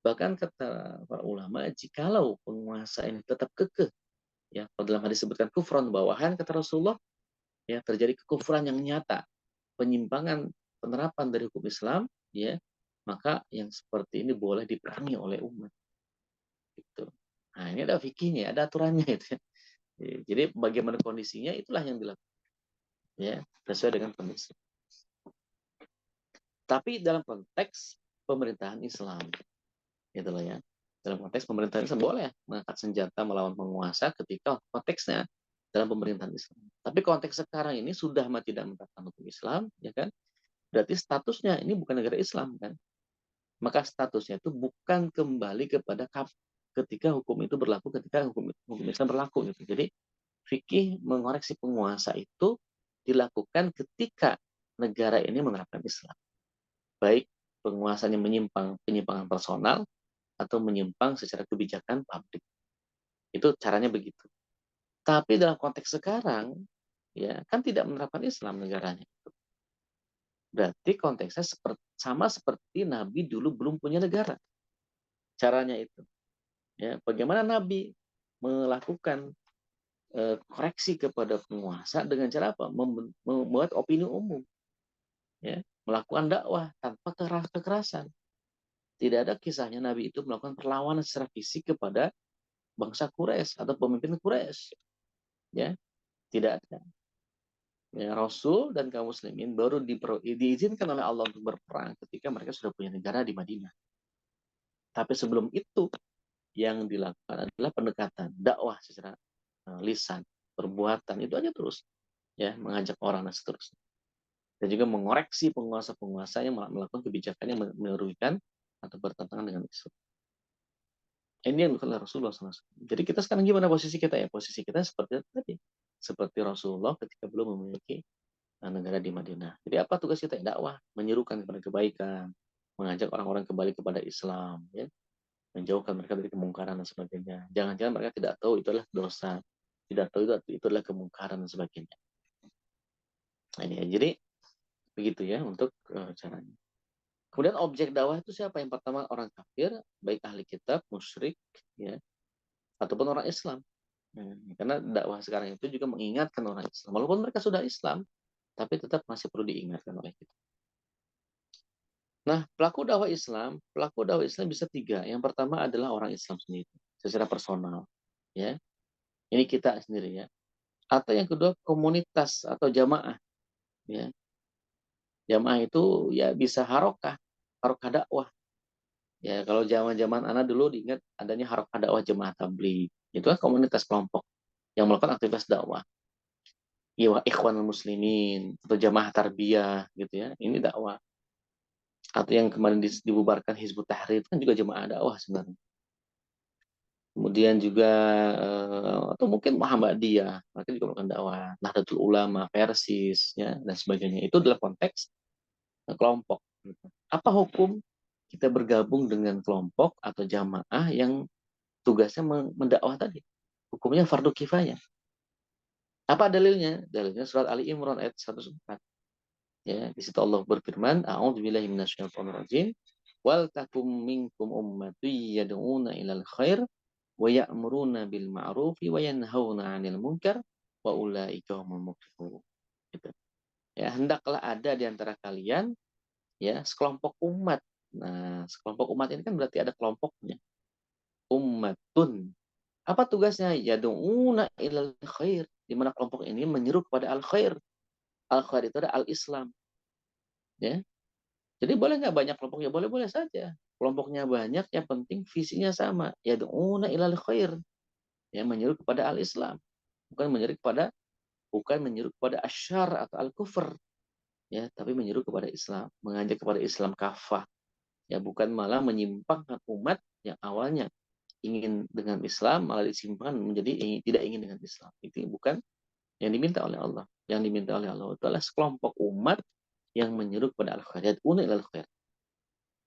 Bahkan kata para ulama, jikalau penguasa ini tetap kekeh, ya, kalau dalam hadis disebutkan kufran bawahan, kata Rasulullah, ya, terjadi kekufuran yang nyata, penyimpangan penerapan dari hukum Islam, ya, maka yang seperti ini boleh diperangi oleh umat. Gitu. Nah, ini ada fikihnya, ada aturannya itu. Jadi bagaimana kondisinya itulah yang dilakukan, ya, sesuai dengan kondisi. Tapi dalam konteks pemerintahan Islam, gitu loh ya. Dalam konteks pemerintahan Islam boleh mengangkat senjata melawan penguasa ketika konteksnya dalam pemerintahan Islam. Tapi konteks sekarang ini sudah tidak menerapkan hukum Islam, ya kan? Berarti statusnya ini bukan negara Islam kan? Maka statusnya itu bukan kembali kepada ketika hukum itu berlaku, ketika hukum Islam berlaku gitu. Jadi fikih mengoreksi penguasa itu dilakukan ketika negara ini menerapkan Islam. Baik penguasanya penyimpangan personal atau menyimpang secara kebijakan publik. Itu caranya begitu. Tapi dalam konteks sekarang, ya kan tidak menerapkan Islam negaranya. Berarti konteksnya sama seperti Nabi dulu belum punya negara. Caranya itu. Ya, bagaimana Nabi melakukan koreksi kepada penguasa dengan cara apa? Membuat opini umum. Ya, melakukan dakwah tanpa kekerasan. Tidak ada kisahnya Nabi itu melakukan perlawanan secara fisik kepada bangsa Quraisy atau pemimpin Quraisy. Ya, tidak ada. Ya, Rasul dan kaum muslimin baru diizinkan oleh Allah untuk berperang ketika mereka sudah punya negara di Madinah. Tapi sebelum itu yang dilakukan adalah pendekatan, dakwah secara lisan, perbuatan, itu aja terus. Ya, mengajak orang dan seterusnya. Dan juga mengoreksi penguasa-penguasa yang melakukan kebijakan yang merugikan atau bertentangan dengan Islam. Ini yang dilakukan oleh Rasulullah SAW. Jadi kita sekarang gimana posisi kita ya? Posisi kita seperti tadi. Seperti Rasulullah ketika belum memiliki negara di Madinah. Jadi apa tugas kita? Dakwah, menyerukan kepada kebaikan, mengajak orang-orang kembali kepada Islam, ya, menjauhkan mereka dari kemungkaran dan sebagainya. Jangan-jangan mereka tidak tahu itu adalah dosa, tidak tahu itu adalah kemungkaran dan sebagainya. Nah, ini ya. Jadi begitu ya untuk caranya. Kemudian objek dakwah itu siapa? Yang pertama orang kafir, baik ahli kitab, musyrik, ya, ataupun orang Islam. Karena dakwah sekarang itu juga mengingatkan orang Islam, walaupun mereka sudah Islam, tapi tetap masih perlu diingatkan oleh kita. Nah, pelaku dakwah Islam bisa tiga. Yang pertama adalah orang Islam sendiri, secara personal, ya. Ini kita sendiri ya. Atau yang kedua komunitas atau jamaah, ya. Jamaah itu ya bisa harokah dakwah. Ya, kalau zaman-zaman anak dulu diingat adanya harokah dakwah jemaah tabligh. Itu kan komunitas kelompok yang melakukan aktivitas dakwah. Iya, ikhwanul muslimin atau jamaah tarbiyah gitu ya. Ini dakwah. Atau yang kemarin dibubarkan Hizbut Tahrir itu kan juga jemaah dakwah sebenarnya. Kemudian juga atau mungkin Muhammadiyah, mereka juga melakukan dakwah. Nahdlatul Ulama, Persis, ya, dan sebagainya. Itu adalah konteks kelompok. Apa hukum kita bergabung dengan kelompok atau jamaah yang tugasnya mendakwah tadi? Hukumnya fardu kifayah. Apa dalilnya? Dalilnya surat Ali Imran ayat 104. Ya, di situ Allah berfirman, "A'udzubillahi minasyaitonirrajim. Wal takum minkum ummatun yad'una ilal khair wa ya'muruna bil ma'rufi wa yanhauna 'anil munkar wa ulaika humul muflihun." Gitu. Ya, hendaklah ada di antara kalian ya sekelompok umat. Nah, sekelompok umat ini kan berarti ada kelompoknya. Ummatun. Apa tugasnya? Yad'una ilal khair. Di mana kelompok ini menyeru kepada al khair. Al khair itu ada al Islam. Ya. Jadi boleh nggak banyak kelompoknya? Boleh-boleh saja. Kelompoknya banyak, yang penting visinya sama. Yad'una ilal khair. Ya, menyeru kepada al Islam. Bukan menyeru kepada asyar atau al kufur. Ya, tapi menyeru kepada Islam, mengajak kepada Islam kafah. Ya, bukan malah menyimpangkan umat yang awalnya ingin dengan Islam malah disimpangkan menjadi tidak ingin dengan Islam. Itu bukan yang diminta oleh Allah. Yang diminta oleh Allah itu adalah sekelompok umat yang menyeru kepada al-khair, ilal khair.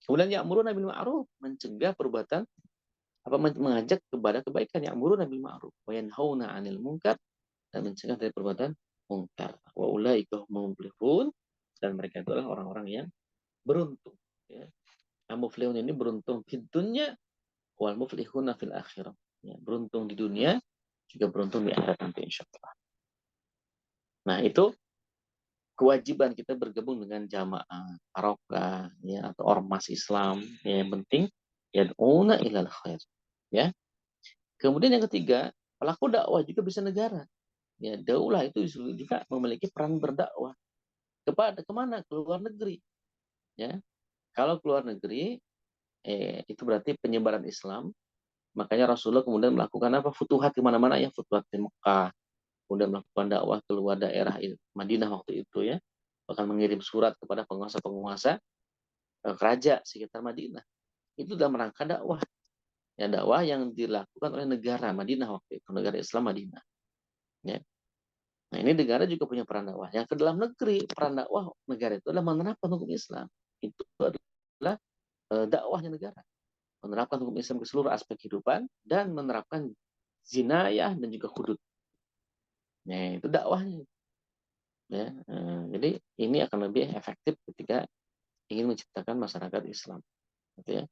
Kemudian ya'muruna bil ma'ruf, mencegah perbuatan mengajak kepada kebaikan, ya'muruna bil ma'ruf wa yanhauna 'anil munkar, dan mencegah dari perbuatan mungkar. Wa ulaika humul muflihun, dan mereka adalah orang-orang yang beruntung, ya. Muflihun ini beruntung di dunia, wal muflihuna fil akhirah. Ya, beruntung di dunia juga beruntung di akhirat nanti insyaallah. Nah, itu kewajiban kita bergabung dengan jamaah, harokah, ya, atau ormas Islam. Ya, yang penting yad'una ilal khair. Ya. Kemudian yang ketiga, pelaku dakwah juga bisa negara. Ya, daulah itu juga memiliki peran berdakwah kepada kemana? Ke luar negeri. Ya. Kalau keluar negeri, itu berarti penyebaran Islam. Makanya Rasulullah kemudian melakukan apa? Futuhat di mana-mana, ya, futuhat di Mekah, kemudian melakukan dakwah keluar daerah Madinah waktu itu, ya. Bahkan mengirim surat kepada penguasa-penguasa raja sekitar Madinah. Itu dalam rangka dakwah. Ya, dakwah yang dilakukan oleh negara Madinah waktu itu, negara Islam Madinah. Ya. Nah, ini negara juga punya peran dakwah. Yang ke dalam negeri, peran dakwah negara itu adalah menerapkan hukum Islam. Itu adalah dakwahnya negara. Menerapkan hukum Islam ke seluruh aspek kehidupan dan menerapkan zinayah dan juga hudud. Nah, itu dakwahnya. Ya, jadi ini akan lebih efektif ketika ingin menciptakan masyarakat Islam. Gitu ya.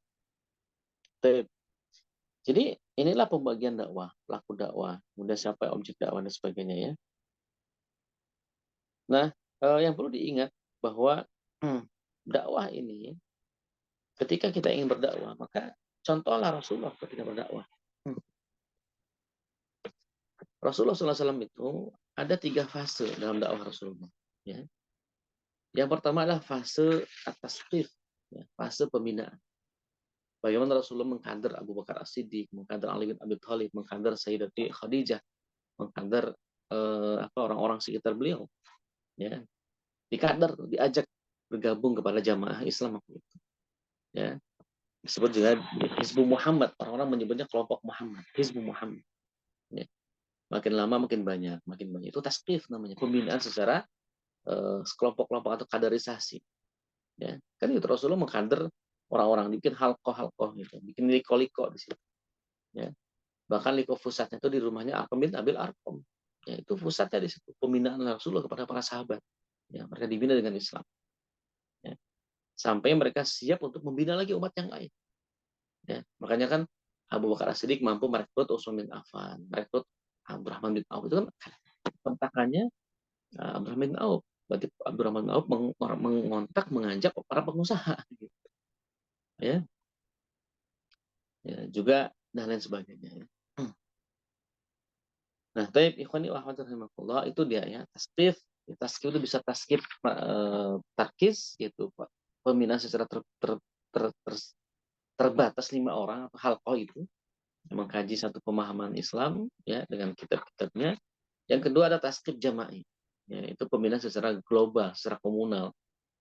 Jadi inilah pembagian dakwah, pelaku dakwah, kemudian siapa objek dakwah dan sebagainya, ya. Nah, yang perlu diingat bahwa dakwah ini ketika kita ingin berdakwah, maka contohlah Rasulullah ketika berdakwah. Rasulullah SAW itu ada 3 fase dalam dakwah Rasulullah. Ya. Yang pertama adalah fase at-tasqif, ya, fase pembinaan. Bagaimana Rasulullah mengkader Abu Bakar As-Siddiq, mengkader Ali bin Abi Thalib, mengkader Sayyidati Khadijah, mengkader orang-orang sekitar beliau, ya. Dikader, diajak bergabung kepada jamaah Islam waktu itu. Ya. Disebut juga Hizbu Muhammad, orang-orang menyebutnya kelompok Muhammad, Hizbu Muhammad. Ya. Makin lama makin banyak, makin banyak. Itu tasqif namanya, pembinaan secara kelompok-kelompok atau kaderisasi. Ya. Kan itu Rasulullah mengkader orang-orang, bikin halqoh gitu, bikin liko-liko di situ. Ya. Bahkan liko pusatnya itu di rumahnya Arqam bin Abil Arqam. Ya, itu pusatnya di situ, pembinaan Rasulullah kepada para sahabat. Ya, mereka dibina dengan Islam. Ya. Sampai mereka siap untuk membina lagi umat yang lain. Ya. Makanya kan Abu Bakar As-Siddiq mampu merekrut Utsman bin Affan, merekrut Abdurrahman bin Auf. Itu kan pentakannya Abdurrahman bin Auf. berarti Abdurrahman bin Auf mengontak, mengajak para pengusaha, gitu, ya, ya juga dan lain sebagainya. Ya. Nah, taib ikhwani wa akhwati rahimakumullah, itu dia ya, tasqif. Tasqif itu bisa tasqif tarkis, yaitu pembinaan secara terbatas 5 orang atau halqah itu, yang mengkaji satu pemahaman Islam ya dengan kitab-kitabnya. Yang kedua ada tasqif jama'i, yaitu pembinaan secara global, secara komunal,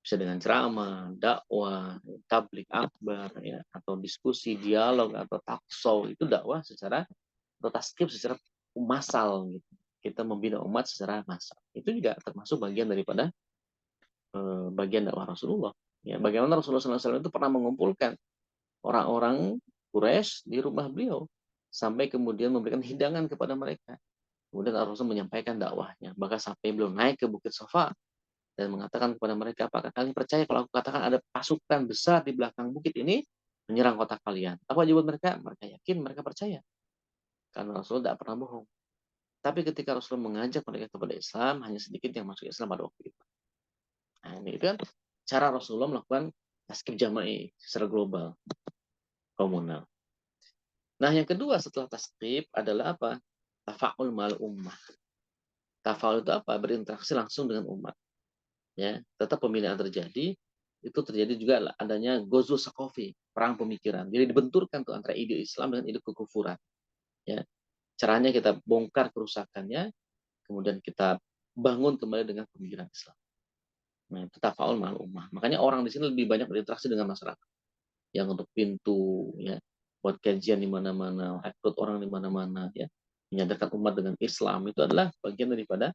bisa dengan ceramah, dakwah, tablik akbar, ya, atau diskusi, dialog, atau talkshow. Itu dakwah secara, atau tasqif secara massal gitu. Kita membina umat secara massal. Itu juga termasuk bagian daripada bagian dakwah Rasulullah. Ya, bagaimana Rasulullah SAW itu pernah mengumpulkan orang-orang Quraisy di rumah beliau sampai kemudian memberikan hidangan kepada mereka. Kemudian Rasul menyampaikan dakwahnya. Bahkan sampai beliau naik ke Bukit Safa dan mengatakan kepada mereka, apakah kalian percaya kalau aku katakan ada pasukan besar di belakang bukit ini menyerang kota kalian? Apa jawaban mereka? Mereka yakin, mereka percaya. Karena Rasul tidak pernah bohong. Tapi ketika Rasul mengajak mereka kepada Islam, hanya sedikit yang masuk Islam pada waktu itu. Nah, ini itu kan cara Rasulullah melakukan tasqif jama'i secara global, komunal. Nah, yang kedua setelah tasqif adalah apa? Tafa'ul mal ummah. Tafa'ul itu apa? Berinteraksi langsung dengan umat. Ya, tetap pembinaan terjadi, itu terjadi juga adanya Ghazwu Saqafi, perang pemikiran. Jadi dibenturkan tuh antara ide Islam dengan ide kekufuran. Ya, caranya kita bongkar kerusakannya, kemudian kita bangun kembali dengan pemikiran Islam. Nah, itu tafa'ul ma'al ummah. Makanya orang di sini lebih banyak berinteraksi dengan masyarakat. Yang untuk pintu, ya, buat kajian di mana-mana, rekrut orang di mana-mana, ya, menyadarkan umat dengan Islam, itu adalah bagian daripada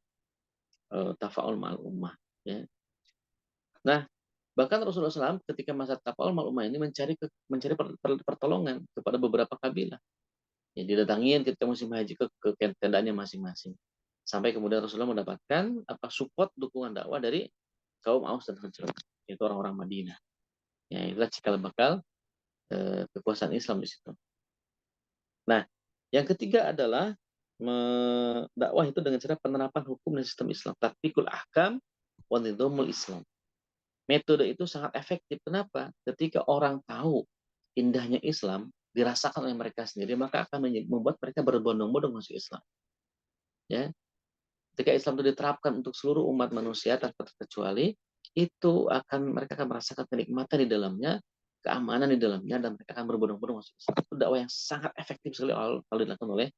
tafa'ul ma'al ummah. Ya. Nah, bahkan Rasulullah SAW ketika masa tafa'ul ma'al ummah ini mencari pertolongan kepada beberapa kabilah. Ya, didatangin ketika musim haji ke tendanya masing-masing. Sampai kemudian Rasulullah mendapatkan support dukungan dakwah dari kaum Aus dan Khazraj, yaitu orang-orang Madinah. Ya, itulah cikal bakal kekuasaan Islam di situ. Nah, yang ketiga adalah dakwah itu dengan cara penerapan hukum dan sistem Islam, tatbiqul ahkam wa nizamul Islam. Metode itu sangat efektif. Kenapa? Ketika orang tahu indahnya Islam dirasakan oleh mereka sendiri, maka akan membuat mereka berbondong-bondong masuk Islam. Ya, ketika Islam itu diterapkan untuk seluruh umat manusia tanpa terkecuali, itu mereka akan merasakan kenikmatan di dalamnya, keamanan di dalamnya, dan mereka akan berbondong-bondong masuk Islam. Itu dakwah yang sangat efektif sekali kalau dilakukan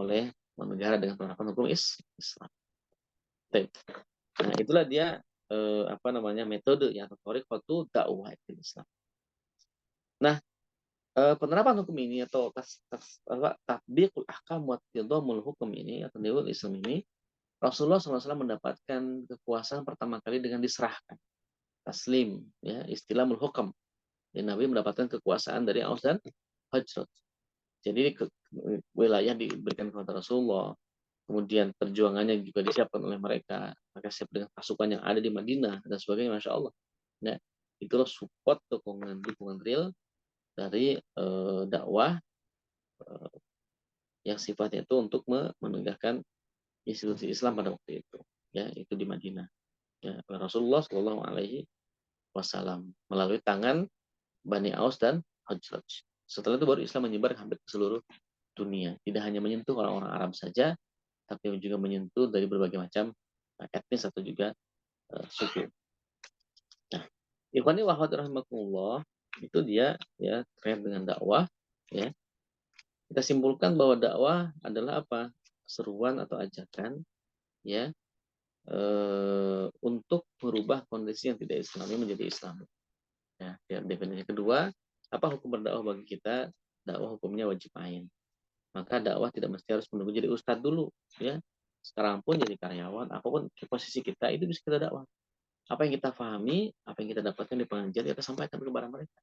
oleh negara dengan penerapan hukum Islam. Nah, itulah dia metode yang thariqatu dakwah Islam. Nah, penerapan hukum ini atau tatbiqul ahkam wa nizamul hukum ini atau nizamul Islam ini, Rasulullah SAW mendapatkan kekuasaan pertama kali dengan diserahkan. Taslim, ya, istilahul hukam. Dan Nabi mendapatkan kekuasaan dari Aus dan Khazraj. Jadi wilayah diberikan kepada Rasulullah. Kemudian perjuangannya juga disiapkan oleh mereka. Mereka siap dengan pasukan yang ada di Madinah dan sebagainya, Masya Allah. Nah, itulah support dukungan real dari dakwah yang sifatnya itu untuk menegakkan institusi Islam pada waktu itu, ya, itu di Madinah. Ya, Rasulullah Shallallahu Alaihi Wasallam melalui tangan Bani Aus dan Khazraj. Setelah itu baru Islam menyebar hampir ke seluruh dunia. Tidak hanya menyentuh orang-orang Arab saja, tapi juga menyentuh dari berbagai macam etnis atau juga suku. Nah, ikhwani wa akhwati rahimakumullah, itu dia ya terkait dengan dakwah, ya. Kita simpulkan bahwa dakwah adalah apa? Seruan atau ajakan, ya, untuk merubah kondisi yang tidak Islami menjadi Islami. Ya, definisi kedua, apa hukum berdakwah bagi kita? Dakwah hukumnya wajib ain. Maka dakwah tidak mesti harus menunggu jadi ustadz dulu, ya. Sekarang pun jadi karyawan, apapun posisi kita itu bisa kita dakwah. Apa yang kita pahami, apa yang kita dapatkan di pengajian, kita sampaikan kepada mereka.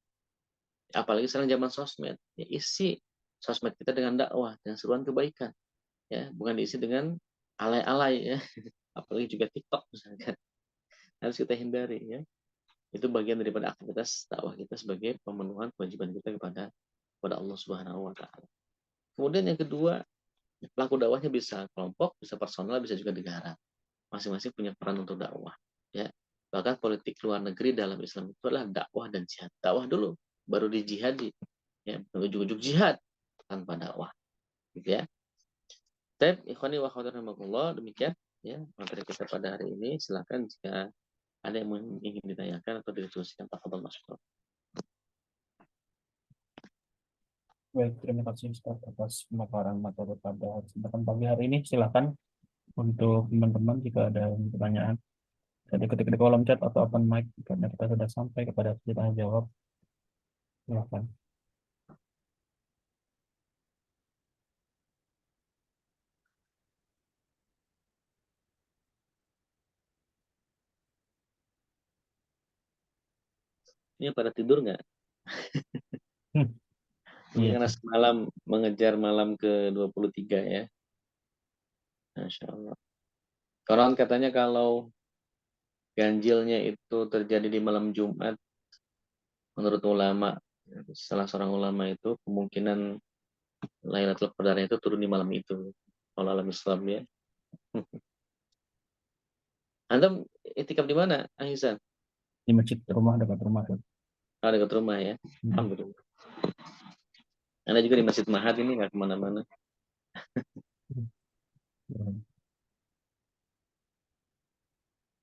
Apalagi sekarang zaman sosmed, ya, isi sosmed kita dengan dakwah, dengan seruan kebaikan, ya, bukan diisi dengan alay-alay, ya. Apalagi juga TikTok misalkan, harus kita hindari, ya. Itu bagian daripada aktivitas dakwah kita sebagai pemenuhan kewajiban kita kepada Allah Subhanahu Wa Taala. Kemudian yang kedua, pelaku dakwahnya bisa kelompok, bisa personal, bisa juga negara. Masing-masing punya peran untuk dakwah. Ya, bahkan politik luar negeri dalam Islam itu adalah dakwah dan jihad. Dakwah dulu, baru dijihadi. Ya, ujung-ujung jihad tanpa dakwah, gitu ya. Baik, ikhwani wa akhwati rahimakumullah, demikian ya materi kita pada hari ini. Silakan jika ada yang ingin ditanyakan atau didiskusikan, tafadhol Mas. Baik, terima kasih Ustaz atas pemaparan materi pada kesempatan pagi hari ini. Silakan untuk teman-teman jika ada pertanyaan, jadi ketik di kolom chat atau open mic karena kita sudah sampai kepada kita jawab. Silakan. Ini pada tidur nggak? Hmm, Ini iya karena sih. semalam mengejar malam ke-23 ya. Masya Allah. Konon katanya kalau ganjilnya itu terjadi di malam Jumat, menurut ulama, salah seorang ulama itu kemungkinan Lailatul Qadarnya itu turun di malam itu. Kalau alam Islam ya. Anda itikaf di mana, Ahsan? Di masjid rumah dekat rumah Ustaz. Ah, dekat rumah ya. Hmm. Alhamdulillah. Anda juga di Masjid Mahat ini nggak kemana-mana.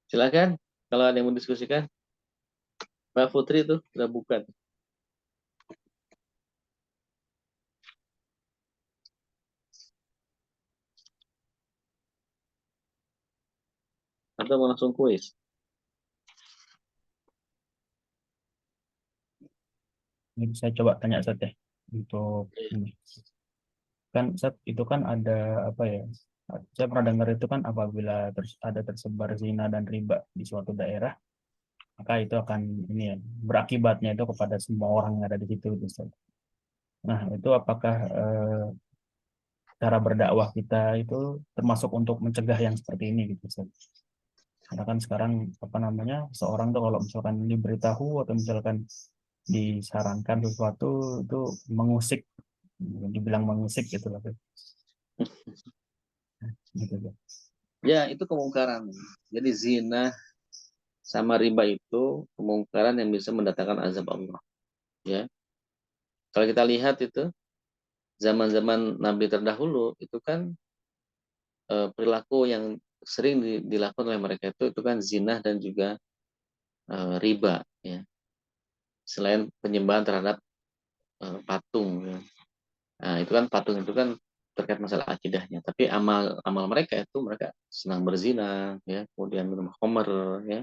Silakan. Kalau ada yang mau diskusikan, Mbak Putri itu sudah buka. Atau mau langsung kuis? Ini saya coba tanya Ustaz ya untuk ini. Kan Ustaz itu kan ada apa ya? Saya pernah dengar itu kan apabila ada tersebar zina dan riba di suatu daerah, maka itu akan ini ya berakibatnya itu kepada semua orang yang ada di situ gitu, Ustaz. Nah, itu apakah cara berdakwah kita itu termasuk untuk mencegah yang seperti ini gitu, Ustaz? Karena kan sekarang apa namanya seorang tuh kalau misalkan diberitahu atau misalkan disarankan sesuatu itu mengusik, dibilang mengusik gitu lah, gitu ya. Ya, itu kemungkaran. Jadi zina sama riba itu kemungkaran yang bisa mendatangkan azab Allah. Ya, kalau kita lihat itu zaman-zaman Nabi terdahulu itu kan perilaku yang sering dilakukan oleh mereka itu kan zina dan juga riba. Ya, selain penyembahan terhadap patung. Ya. Nah, itu kan patung itu kan terkait masalah akidahnya. Tapi amal amal mereka itu mereka senang berzina, ya, kemudian minum khamr, ya,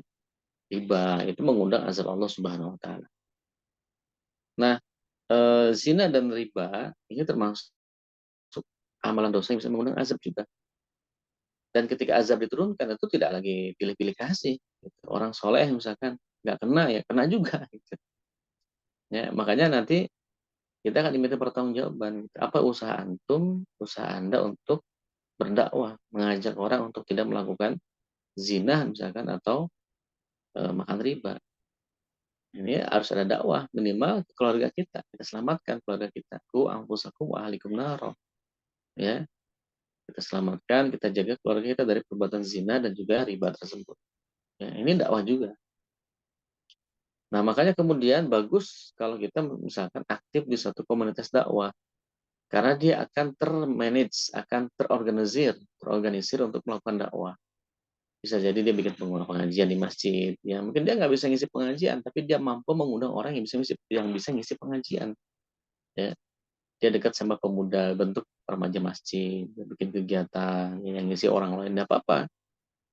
riba itu mengundang azab Allah Subhanahu Wa Taala. Nah, zina dan riba ini termasuk amalan dosa yang bisa mengundang azab juga. Dan ketika azab diturunkan itu tidak lagi pilih-pilih kasih. Gitu. Orang soleh misalkan nggak kena ya kena juga. Gitu. Ya, makanya nanti kita akan diminta pertanggungjawaban. Apa usaha antum, usaha anda untuk berdakwah, mengajak orang untuk tidak melakukan zina misalkan atau makan riba. Ini harus ada dakwah minimal keluarga kita selamatkan keluarga kita. Ku anfusakum wa ahlikum naro. Ya, kita selamatkan, kita jaga keluarga kita dari perbuatan zina dan juga riba tersebut. Ya, ini dakwah juga. Nah, makanya kemudian bagus kalau kita misalkan aktif di suatu komunitas dakwah karena dia akan termanage, akan terorganisir untuk melakukan dakwah. Bisa jadi dia bikin pengajian di masjid, ya mungkin dia nggak bisa ngisi pengajian, tapi dia mampu mengundang orang yang bisa ngisi pengajian. Ya, dia dekat sama pemuda, bentuk remaja masjid, dia bikin kegiatan yang ngisi orang lain, tidak apa-apa.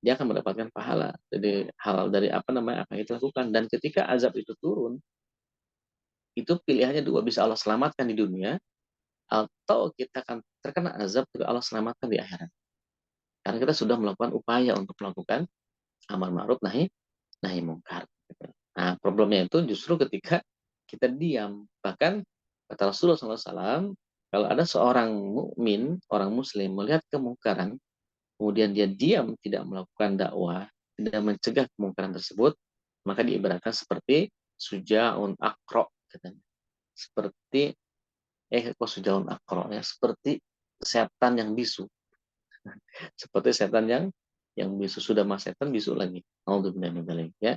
Dia akan mendapatkan pahala. Jadi hal dari apa namanya apa yang itu lakukan. Dan ketika azab itu turun, itu pilihannya dua, bisa Allah selamatkan di dunia, atau kita akan terkena azab juga Allah selamatkan di akhirat. Karena kita sudah melakukan upaya untuk melakukan amar ma'ruf nahi mungkar. Nah, problemnya itu justru ketika kita diam. Bahkan kata Rasulullah SAW, kalau ada seorang mukmin, orang muslim melihat kemungkaran, kemudian dia diam, tidak melakukan dakwah, tidak mencegah kemungkaran tersebut, maka diibaratkan seperti sujaun akro, katanya. Seperti kok sujaun akro ya, seperti setan yang bisu, seperti setan yang Yang bisu sudah mas setan bisu lagi. Alhamdulillah min dzalik, ya.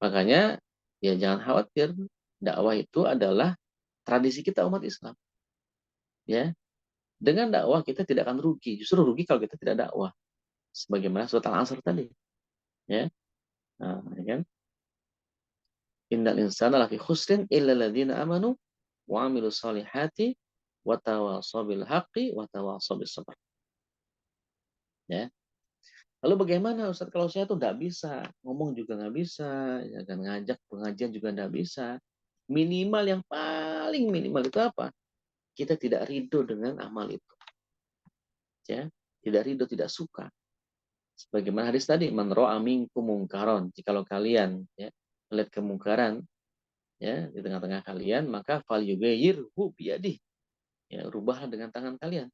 Makanya ya jangan khawatir, dakwah itu adalah tradisi kita umat Islam, ya. Dengan dakwah kita tidak akan rugi, justru rugi kalau kita tidak dakwah. Sebagaimana surat Al-Asr tadi, ya. Nah, ya kan? Innal insana lafi khusrin illa alladziina amanu wa 'amilus shalihati wa tawashaw bil haqqi wa tawashaw bis sabr. Ya. Lalu bagaimana Ustaz kalau saya tuh nggak bisa, ngomong juga nggak bisa, ya kan, ngajak pengajian juga nggak bisa. Minimal yang paling minimal itu apa? Kita tidak ridho dengan amal itu, ya. Tidak ridho, tidak suka. Sebagaimana hadis tadi, man ra'a minkum mungkaron, jikalau kalian ya melihat kemungkaran ya di tengah-tengah kalian, maka falyughayyirhu biyadihi, ya rubahlah dengan tangan kalian.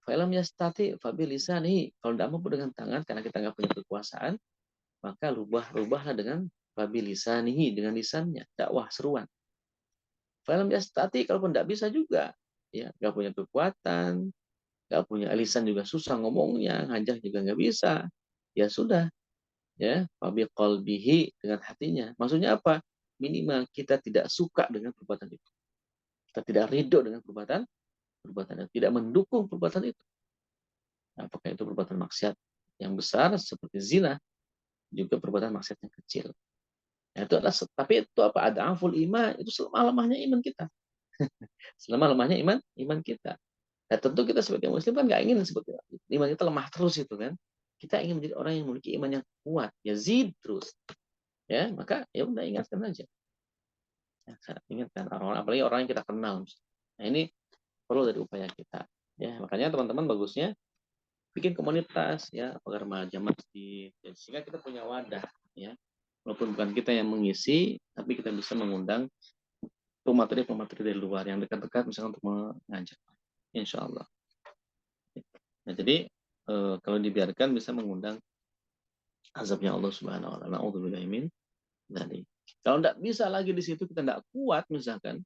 Fa'ilam yastati fabilisanihi, kalau tidak mampu dengan tangan karena kita nggak punya kekuasaan, maka rubahlah dengan fabilisanihi, dengan lisannya, dakwah seruan. Fa'ilam yastati, kalaupun tidak bisa juga, ya nggak punya kekuatan, nggak punya lisan juga susah ngomongnya, ngajak juga nggak bisa, ya sudah, ya fabi qalbihi, dengan hatinya. Maksudnya apa? Minimal kita tidak suka dengan perbuatan itu, kita tidak ridho dengan perbuatan itu, tidak mendukung perbuatan itu. Apakah itu perbuatan maksiat yang besar seperti zina, juga perbuatan maksiat yang kecil. Nah, itu adalah, tapi itu apa? Ada aful iman, itu selama-lamanya iman kita. Selama-lamanya iman kita. Nah, tentu kita sebagai muslim kan nggak ingin seperti iman kita lemah terus itu kan. Kita ingin menjadi orang yang memiliki iman yang kuat, yazid terus. Ya, maka ya udah ingatkan aja. Ya, ingatkan orang-orang, apalagi orang yang kita kenal. Nah, ini perlu dari upaya kita. Ya, makanya teman-teman bagusnya bikin komunitas ya, agar remaja masjid, ya, sehingga kita punya wadah ya. Walaupun bukan kita yang mengisi, tapi kita bisa mengundang pemateri-pemateri dari luar yang dekat-dekat misalnya untuk mengajak. Insya Allah. Nah, jadi kalau dibiarkan bisa mengundang azabnya Allah Subhanahu wa taala. Nauzubillahi min dzalik. Kalau tidak bisa lagi di situ, kita tidak kuat misalkan,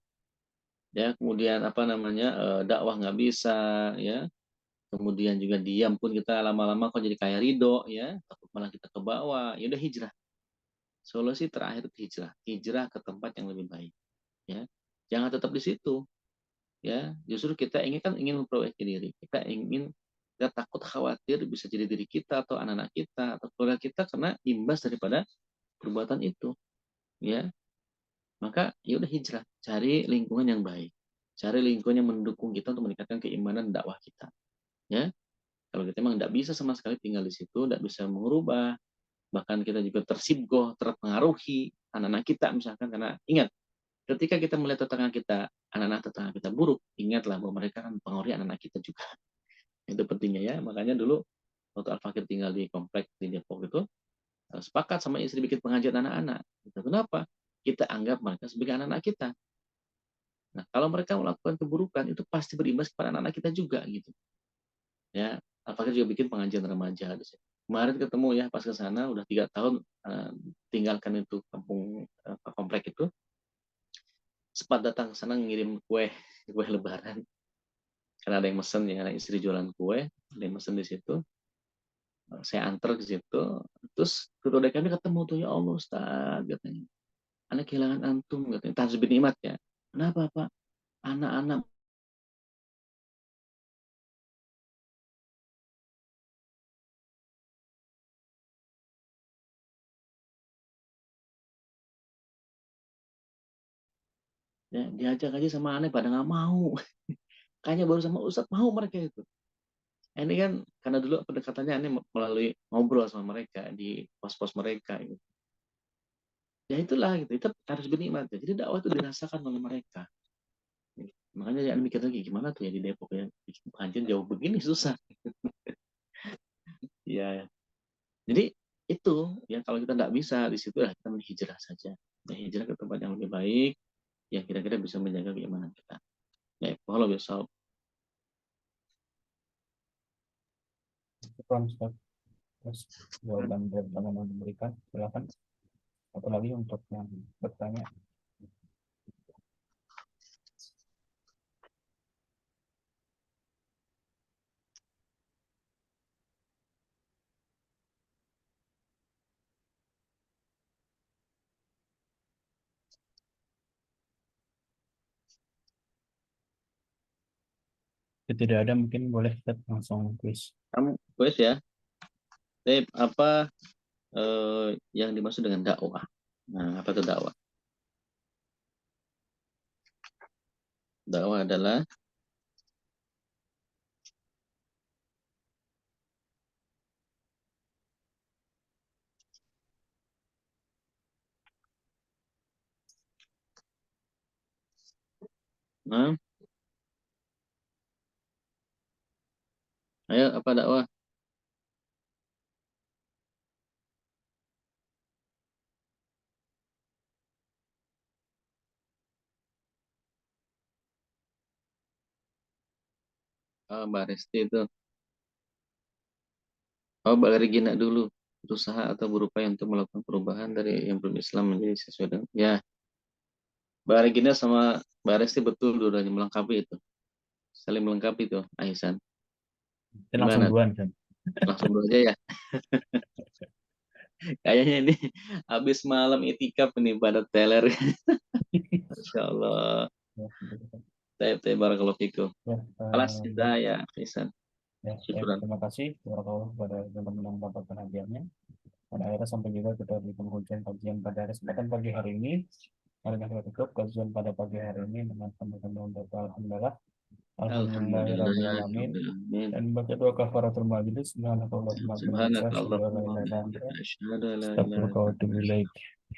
ya kemudian apa namanya, dakwah nggak bisa, ya kemudian juga diam pun kita lama-lama kok jadi kayak ridho, ya takut malah kita ke bawah, ya udah hijrah. Solusi terakhir itu hijrah, hijrah ke tempat yang lebih baik, ya jangan tetap di situ, ya justru kita ingin memperbaiki diri, kita takut khawatir bisa jadi diri kita atau anak-anak kita atau keluarga kita kena imbas daripada perbuatan itu, ya maka ya udah hijrah, cari lingkungan yang baik, cari lingkungan yang mendukung kita untuk meningkatkan keimanan dakwah kita, ya kalau kita memang tidak bisa sama sekali tinggal di situ, tidak bisa mengubah, bahkan kita juga tersibgoh, terpengaruhi anak-anak kita misalkan, karena ingat ketika kita melihat tetangga kita, anak-anak tetangga kita buruk, ingatlah bahwa mereka kan mempengaruhi anak-anak kita juga. Itu pentingnya ya. Makanya dulu waktu Al-Fakir tinggal di komplek di Depok itu, sepakat sama istri bikin pengajian anak-anak. Gitu. Kenapa? Kita anggap mereka sebagai anak-anak kita. Nah, kalau mereka melakukan keburukan, itu pasti berimbas kepada anak-anak kita juga gitu. Ya, Al-Fakir juga bikin pengajian remaja di situ. Kemarin ketemu ya pas ke sana, udah 3 tahun tinggalkan itu kampung komplek itu, sempat datang ke sana ngirim kue lebaran, karena ada yang mesen ya, ada istri jualan kue, ada yang mesen di situ, saya antar ke situ, terus ketua DKM ketemu tuh, ya Allah Ustaz katanya, anak kehilangan antum katanya, tahzib bin nikmat ya, kenapa Pak, anak-anak ya, diajak aja sama aneh pada nggak mau. Kayaknya baru sama Ustadz mau mereka itu. Ini kan karena dulu pendekatannya aneh melalui ngobrol sama mereka di pos-pos mereka gitu. Ya itulah gitu, itu harus bernikmat ya. Jadi dakwah itu dirasakan oleh mereka. Makanya jangan mikir lagi gimana tuh ya di Depok ya, bikin pengajian jauh begini susah. Ya, jadi itu ya, kalau kita nggak bisa di situ ya kita menghijrah saja. Ya, hijrah ke tempat yang lebih baik yang kira-kira bisa menjaga keimanan kita. Ya, kalau bisa. Syukran, Ustaz, atas jawaban dari teman-teman memberikan. Silakan. Satu lagi untuk yang bertanya. Jika tidak ada, mungkin boleh kita langsung quiz. Kamu kuis ya. Tapi apa yang dimaksud dengan dakwah? Nah, apa itu dakwah? Dakwah adalah nah, ayo apa dakwah? Oh, Mbak Resti itu. Oh, Mbak Regina dulu. Berusaha atau berupaya untuk melakukan perubahan dari yang belum Islam menjadi sesuai dengan. Ya, Mbak Regina sama Mbak Resti betul dua-duanya melengkapi itu. Saling melengkapi itu, Aisan. Kita langsung Gimana? duluan kan. Langsung dulu aja ya. Kayaknya ini habis malam itikaf ini pada teler. Masya Allah. Ya, gitu. Taib barakallahu fikum. Ya, Alas kita ya, Aisan. ya, Syukuran. terima kasih kepada teman-teman yang dapat perhatiannya. Pada akhirnya sampai juga kita di penghujung kajian pada kesempatan pagi hari ini. Mari kita tutup kajian pada pagi hari ini dengan teman-teman berdoa alhamdulillah. Alhamdulillah. Alhamdulillahirrahmanirrahim. Amin. Dan baca doa kafaratul majelis. Subhanakallahumma wa bihamdika. Subhanaka Asyhadu an la Allahumma wa ilaha illa anta. bihamdika asyhadu an la ilaha Astaghfiruka wa illa atubu anta ilaik.